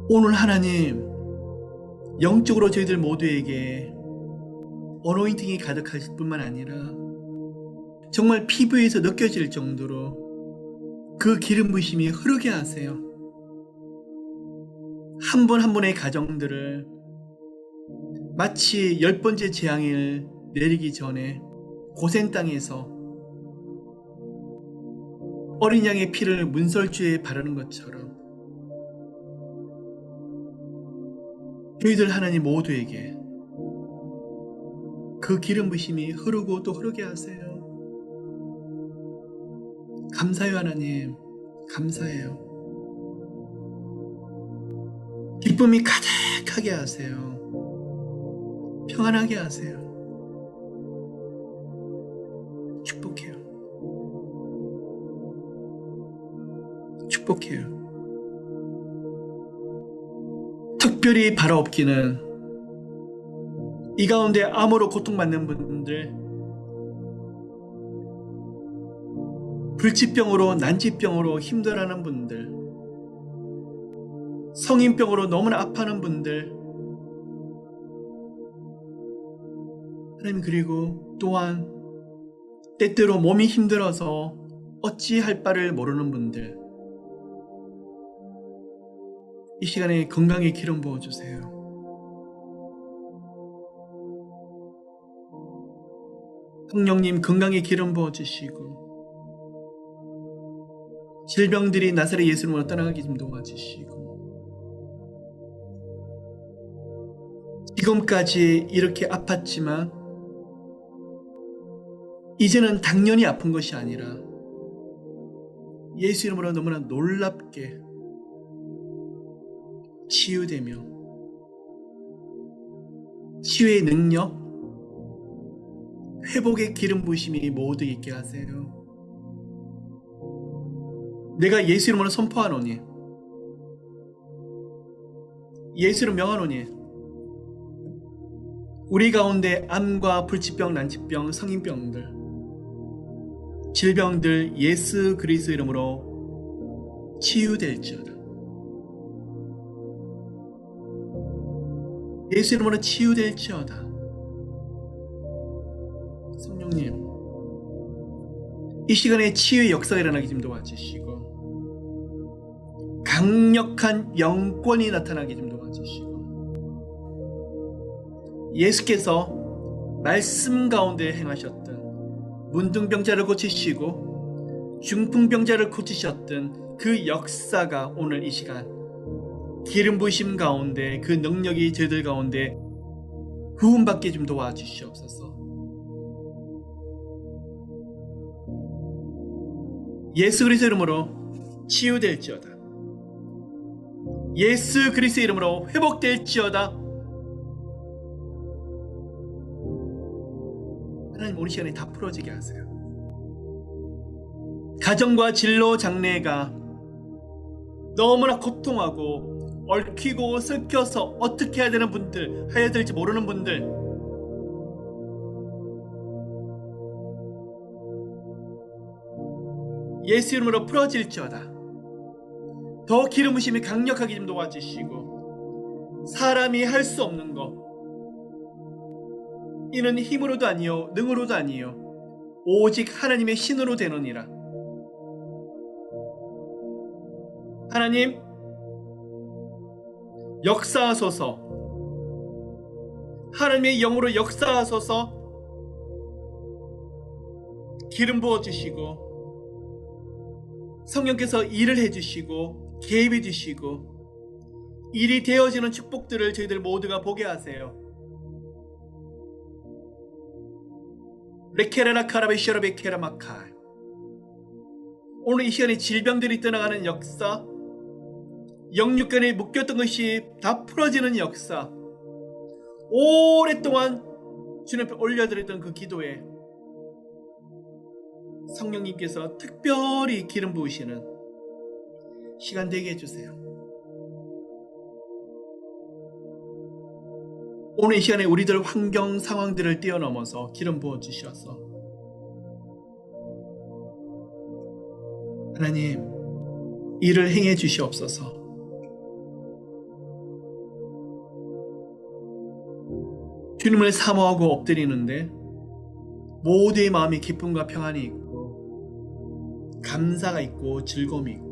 오늘 하나님, 영적으로 저희들 모두에게 어노인팅이 가득하실 뿐만 아니라 정말 피부에서 느껴질 정도로 그 기름 부으심이 흐르게 하세요. 한 분 한 분의 가정들을 마치 10번째 재앙을 내리기 전에 고센 땅에서 어린 양의 피를 문설주에 바르는 것처럼 저희들 하나님 모두에게 그 기름 부으심이 흐르고 또 흐르게 하세요. 감사해요, 하나님. 감사해요. 기쁨이 가득하게 하세요. 평안하게 하세요. 축복해요. 축복해요. 특별히 바라옵기는 이 가운데 암으로 고통받는 분들, 불치병으로 난치병으로 힘들어하는 분들, 성인병으로 너무나 아파하는 분들, 하나님, 그리고 또한 때때로 몸이 힘들어서 어찌할 바를 모르는 분들, 이 시간에 건강에 기름 부어주세요. 성령님, 건강에 기름 부어주시고 질병들이 나사렛 예수님으로 떠나가게 좀 도와주시고, 지금까지 이렇게 아팠지만 이제는 당연히 아픈 것이 아니라 예수 이름으로 너무나 놀랍게 치유되며 치유의 능력, 회복의 기름 부으심이 모두 있게 하세요. 내가 예수 이름으로 선포하노니, 예수 이름 명하노니, 우리 가운데 암과 불치병, 난치병, 성인병들, 질병들 예수 그리스도 이름으로 치유될지어다. 예수 이름으로 치유될지어다. 성령님, 이 시간에 치유의 역사가 일어나게 좀 도와주시고, 강력한 영권이 나타나게 좀 도와주시고, 예수께서 말씀 가운데 행하셨던 문둥병자를 고치시고 중풍병자를 고치셨던 그 역사가 오늘 이 시간 기름 부으심 가운데 그 능력이 저희들 가운데 구원받게 좀 도와주시옵소서. 예수 그리스도 이름으로 치유될지어다. 예수 그리스도 이름으로 회복될지어다. 하나님 우리 시간에 다 풀어지게 하세요. 가정과 진로 장래가 너무나 고통하고 얽히고 섞여서 어떻게 해야 되는 분들, 해야 될지 모르는 분들, 예수 이름으로 풀어질지어다. 더 기름 부심이 강력하게 좀 도와주시고, 사람이 할 수 없는 것, 이는 힘으로도 아니요 능으로도 아니요 오직 하나님의 신으로 되느니라. 하나님 역사하소서. 하나님의 영으로 역사하소서. 기름 부어주시고 성령께서 일을 해주시고 개입해 주시고 일이 되어지는 축복들을 저희들 모두가 보게 하세요. 레케라나 카라베시아라베 케라마카. 오늘 이 시간에 질병들이 떠나가는 역사, 영육간에 묶였던 것이 다 풀어지는 역사, 오랫동안 주님 앞에 올려드렸던 그 기도에 성령님께서 특별히 기름 부으시는 시간 되게 해주세요. 오늘 이 시간에 우리들 환경 상황들을 뛰어넘어서 기름 부어주셔서 하나님 일을 행해 주시옵소서. 주님을 사모하고 엎드리는데 모두의 마음이 기쁨과 평안이 있고 감사가 있고 즐거움이 있고,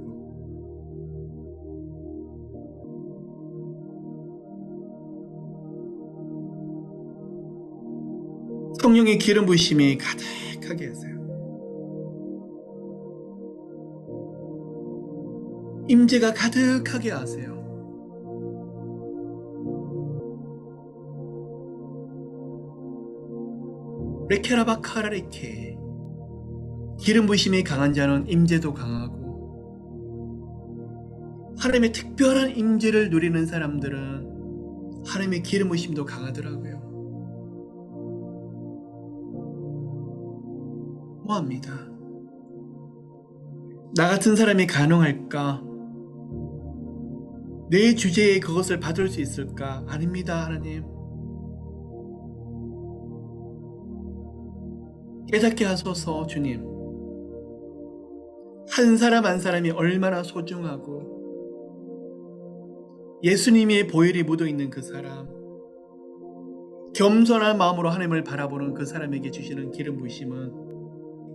성령의 기름 부으심이 가득하게 하세요. 임재가 가득하게 하세요. 레케라바카라레케. 기름 부으심이 강한 자는 임재도 강하고, 하나님의 특별한 임재를 누리는 사람들은 하나님의 기름 부으심도 강하더라고요. 뭐합니다. 나 같은 사람이 가능할까? 내 주제에 그것을 받을 수 있을까? 아닙니다. 하나님 깨닫게 하소서. 주님, 한 사람 한 사람이 얼마나 소중하고 예수님의 보혈이 묻어있는 그 사람, 겸손한 마음으로 하나님을 바라보는 그 사람에게 주시는 기름 부으심은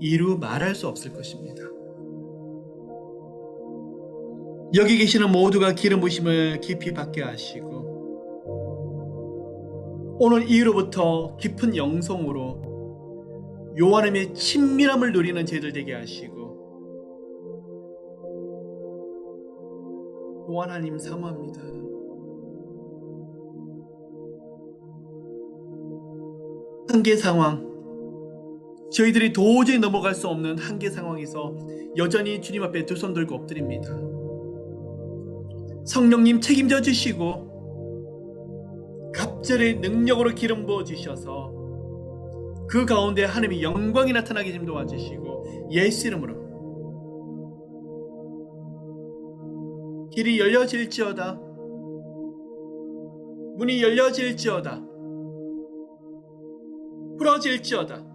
이루 말할 수 없을 것입니다. 여기 계시는 모두가 기름 부으심을 깊이 받게 하시고, 오늘 이후로부터 깊은 영성으로 요한님의 친밀함을 누리는 저희들 되게 하시고, 요한 하나님 사모합니다. 한계 상황, 저희들이 도저히 넘어갈 수 없는 한계 상황에서 여전히 주님 앞에 두 손 들고 엎드립니다. 성령님 책임져 주시고 갑절의 능력으로 기름 부어 주셔서 그 가운데 하나님의 영광이 나타나게 좀 도와주시고, 예수 이름으로 길이 열려질지어다. 문이 열려질지어다. 풀어질지어다.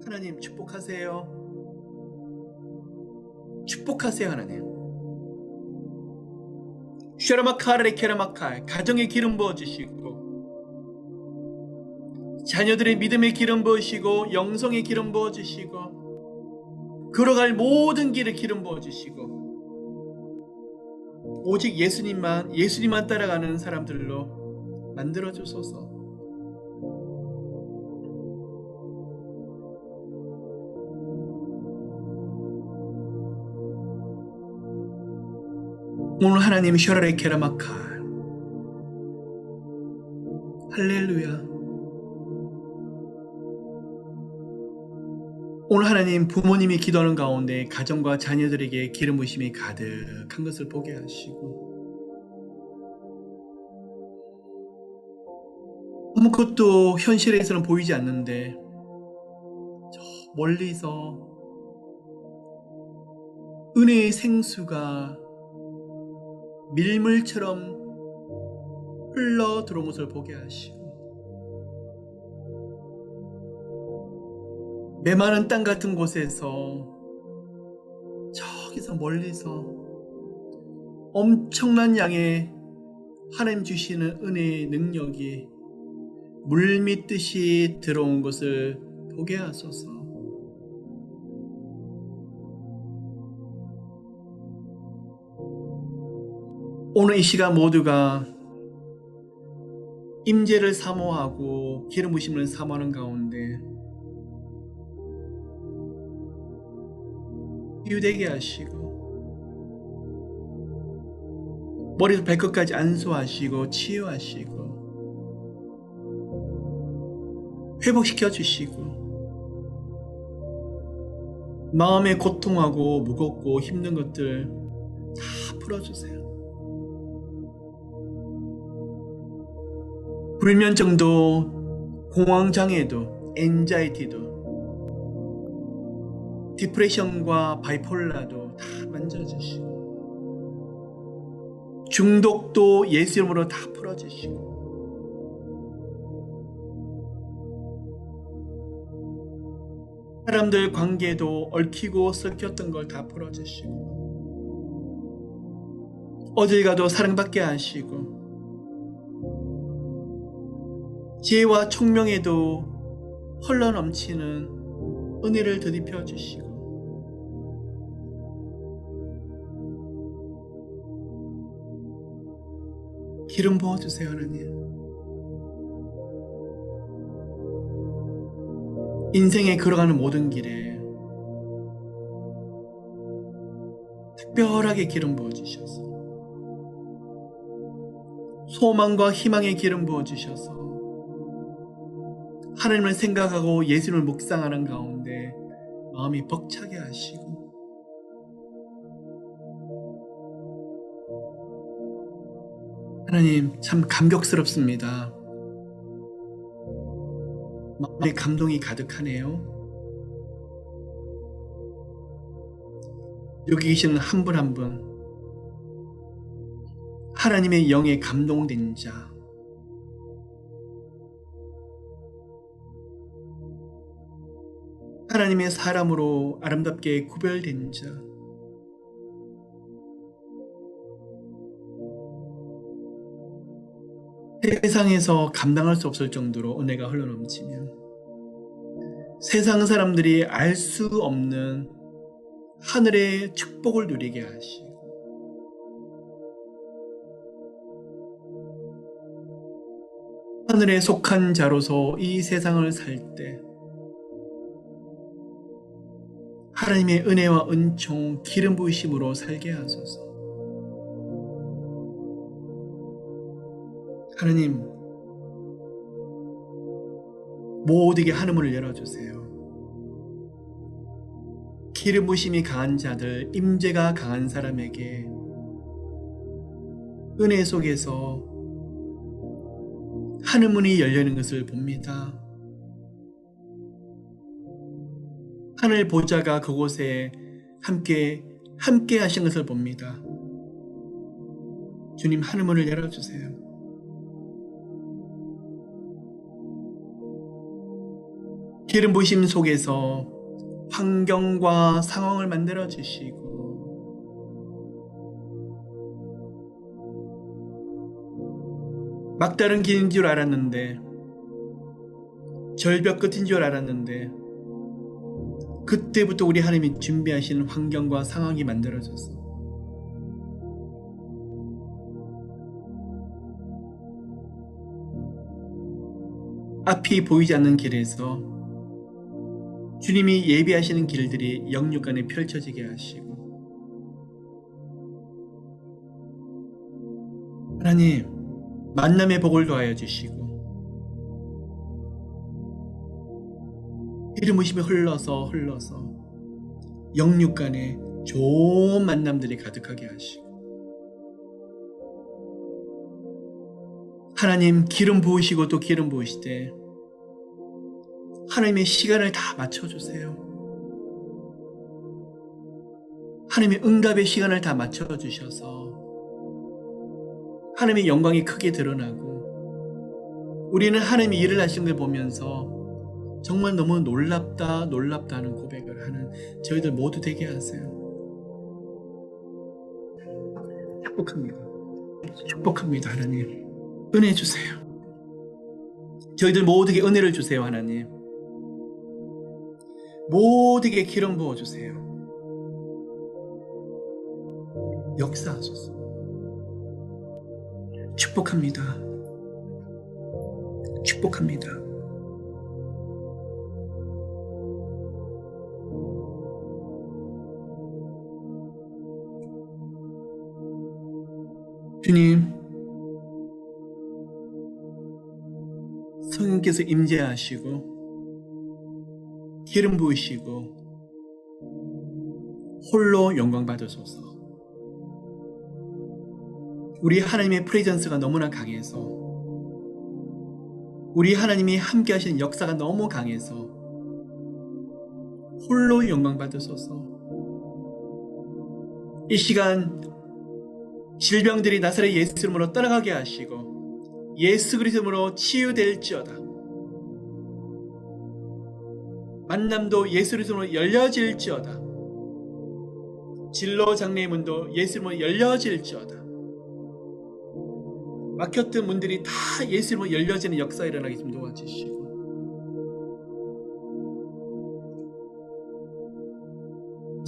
하나님 축복하세요. 축복하세요. 하나님 쉐라마카레 케라마카. 가정에 기름 부어주시고, 자녀들의 믿음에 기름 부으시고, 영성에 기름 부어주시고, 걸어갈 모든 길에 기름 부어주시고 오직 예수님만 따라가는 사람들로 만들어주소서. 오늘 하나님 셔라레 케라마카 할렐루야. 오늘 하나님 부모님이 기도하는 가운데 가정과 자녀들에게 기름 부으심이 가득한 것을 보게 하시고 아무것도 현실에서는 보이지 않는데 저 멀리서 은혜의 생수가 밀물처럼 흘러 들어온 것을 보게 하시고 메마른 땅 같은 곳에서 저기서 멀리서 엄청난 양의 하나님 주시는 은혜의 능력이 물밀듯이 들어온 것을 보게 하소서. 오늘 이 시간 모두가 임재를 사모하고 기름 부으심을 사모하는 가운데 유되게 하시고 머리부터 발끝까지 안수하시고 치유하시고 회복시켜 주시고 마음의 고통하고 무겁고 힘든 것들 다 풀어주세요. 불면증도 공황장애도 엔자이티도 디프레션과 바이폴라도 다 만져주시고 중독도 예수 이름으로 다 풀어주시고 사람들 관계도 얽히고 섞였던 걸 다 풀어주시고 어딜 가도 사랑받게 하시고 지혜와 총명에도 흘러넘치는 은혜를 더입혀 주시고 기름 부어주세요. 하나님 인생에 걸어가는 모든 길에 특별하게 기름 부어주셔서 소망과 희망의 기름 부어주셔서 하나님을 생각하고 예수님을 묵상하는 가운데 마음이 벅차게 하시고 하나님 참 감격스럽습니다. 마음에 감동이 가득하네요. 여기 계시는 한 분 한 분 하나님의 영에 감동된 자 하나님의 사람으로 아름답게 구별된 자 세상에서 감당할 수 없을 정도로 은혜가 흘러넘치면 세상 사람들이 알 수 없는 하늘의 축복을 누리게 하시고 하늘에 속한 자로서 이 세상을 살 때 하나님의 은혜와 은총, 기름 부으심으로 살게 하소서. 하나님 모두에게 하늘문을 열어주세요. 기름 부으심이 강한 자들, 임재가 강한 사람에게 은혜 속에서 하늘문이 열리는 것을 봅니다. 하늘 보좌가 그곳에 함께 하신 것을 봅니다. 주님 하늘문을 열어주세요. 기름 부으심 속에서 환경과 상황을 만들어 주시고 막다른 길인 줄 알았는데 절벽 끝인 줄 알았는데 그때부터 우리 하나님이 준비하시는 환경과 상황이 만들어졌어. 앞이 보이지 않는 길에서 주님이 예비하시는 길들이 영육간에 펼쳐지게 하시고, 하나님 만남의 복을 더하여 주시고, 기름 부심이 흘러서 영육간에 좋은 만남들이 가득하게 하시고, 하나님 기름 부으시고 또 기름 부으시되 하나님의 시간을 다 맞춰주세요. 하나님의 응답의 시간을 다 맞춰주셔서 하나님의 영광이 크게 드러나고, 우리는 하나님이 일을 하시는 걸 보면서 정말 너무 놀랍다 하는 고백을 하는 저희들 모두 되게 하세요. 축복합니다 하나님. 은혜 주세요. 저희들 모두에게 은혜를 주세요 하나님. 모두에게 기름 부어주세요. 역사하소서. 축복합니다. 주님, 성령께서 임재하시고 기름 부으시고 홀로 영광 받으소서. 우리 하나님의 프레젠스가 너무나 강해서, 우리 하나님이 함께 하시는 역사가 너무 강해서 홀로 영광 받으소서. 이 시간 질병들이 나사렛 예수 이름으로 떠나가게 하시고 예수 그리스도 이름으로 치유될지어다. 만남도 예수 그리스도로 열려질지어다. 진로 장래의 문도 예수 이름으로 열려질지어다. 막혔던 문들이 다 예수 이름으로 열려지는 역사가 일어나게 좀 도와주시고,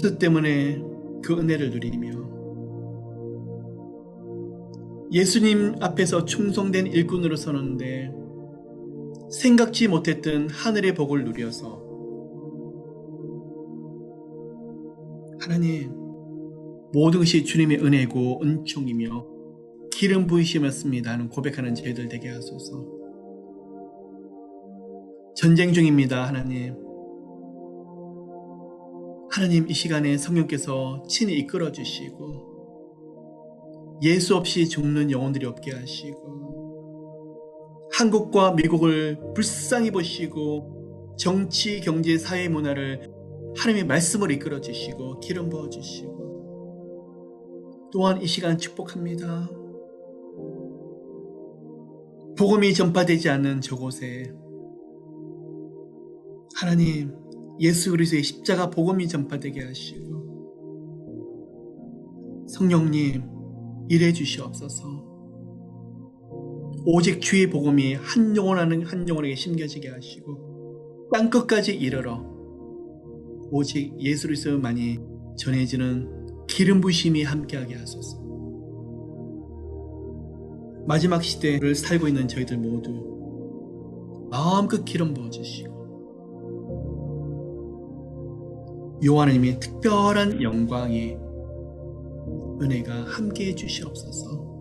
그 때문에 그 은혜를 누리며 예수님 앞에서 충성된 일꾼으로 서는데 생각지 못했던 하늘의 복을 누려서 하나님, 모든 것이 주님의 은혜고 은총이며 기름 부으심이었습니다 하는 고백하는 저희들 되게 하소서. 전쟁 중입니다 하나님. 하나님, 이 시간에 성령께서 친히 이끌어 주시고 예수 없이 죽는 영혼들이 없게 하시고, 한국과 미국을 불쌍히 보시고 정치, 경제, 사회, 문화를 하나님의 말씀으로 이끌어 주시고 기름 부어 주시고, 또한 이 시간 축복합니다. 복음이 전파되지 않는 저곳에 하나님 예수 그리스도의 십자가 복음이 전파되게 하시고, 성령님 일해 주시옵소서. 오직 주의 복음이 한 영혼 한 영혼에게 심겨지게 하시고 땅끝까지 이르러 오직 예수 그리스도만이 전해지는 기름 부심이 함께하게 하소서. 마지막 시대를 살고 있는 저희들 모두 마음껏 기름 부어주시고 요하나님의 특별한 영광의 은혜가 함께해 주시옵소서.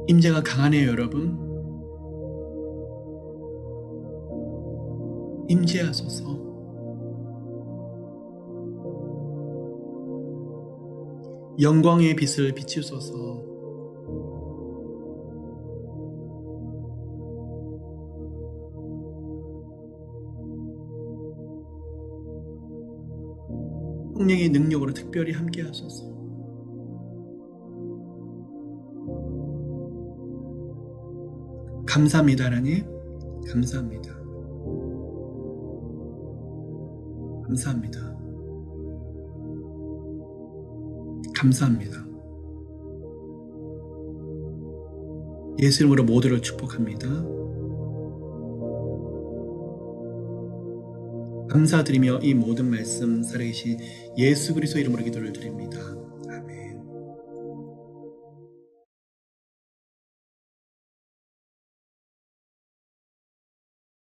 임재가 강하네요 여러분. 임재하소서. 영광의 빛을 비추소서. 성령의 능력으로 특별히 함께 하소서. 감사합니다 하나님. 감사합니다. 감사합니다. 감사합니다. 예수 이름으로 모두를 축복합니다. 감사드리며 이 모든 말씀 살아계신 예수 그리스도 이름으로 기도를 드립니다.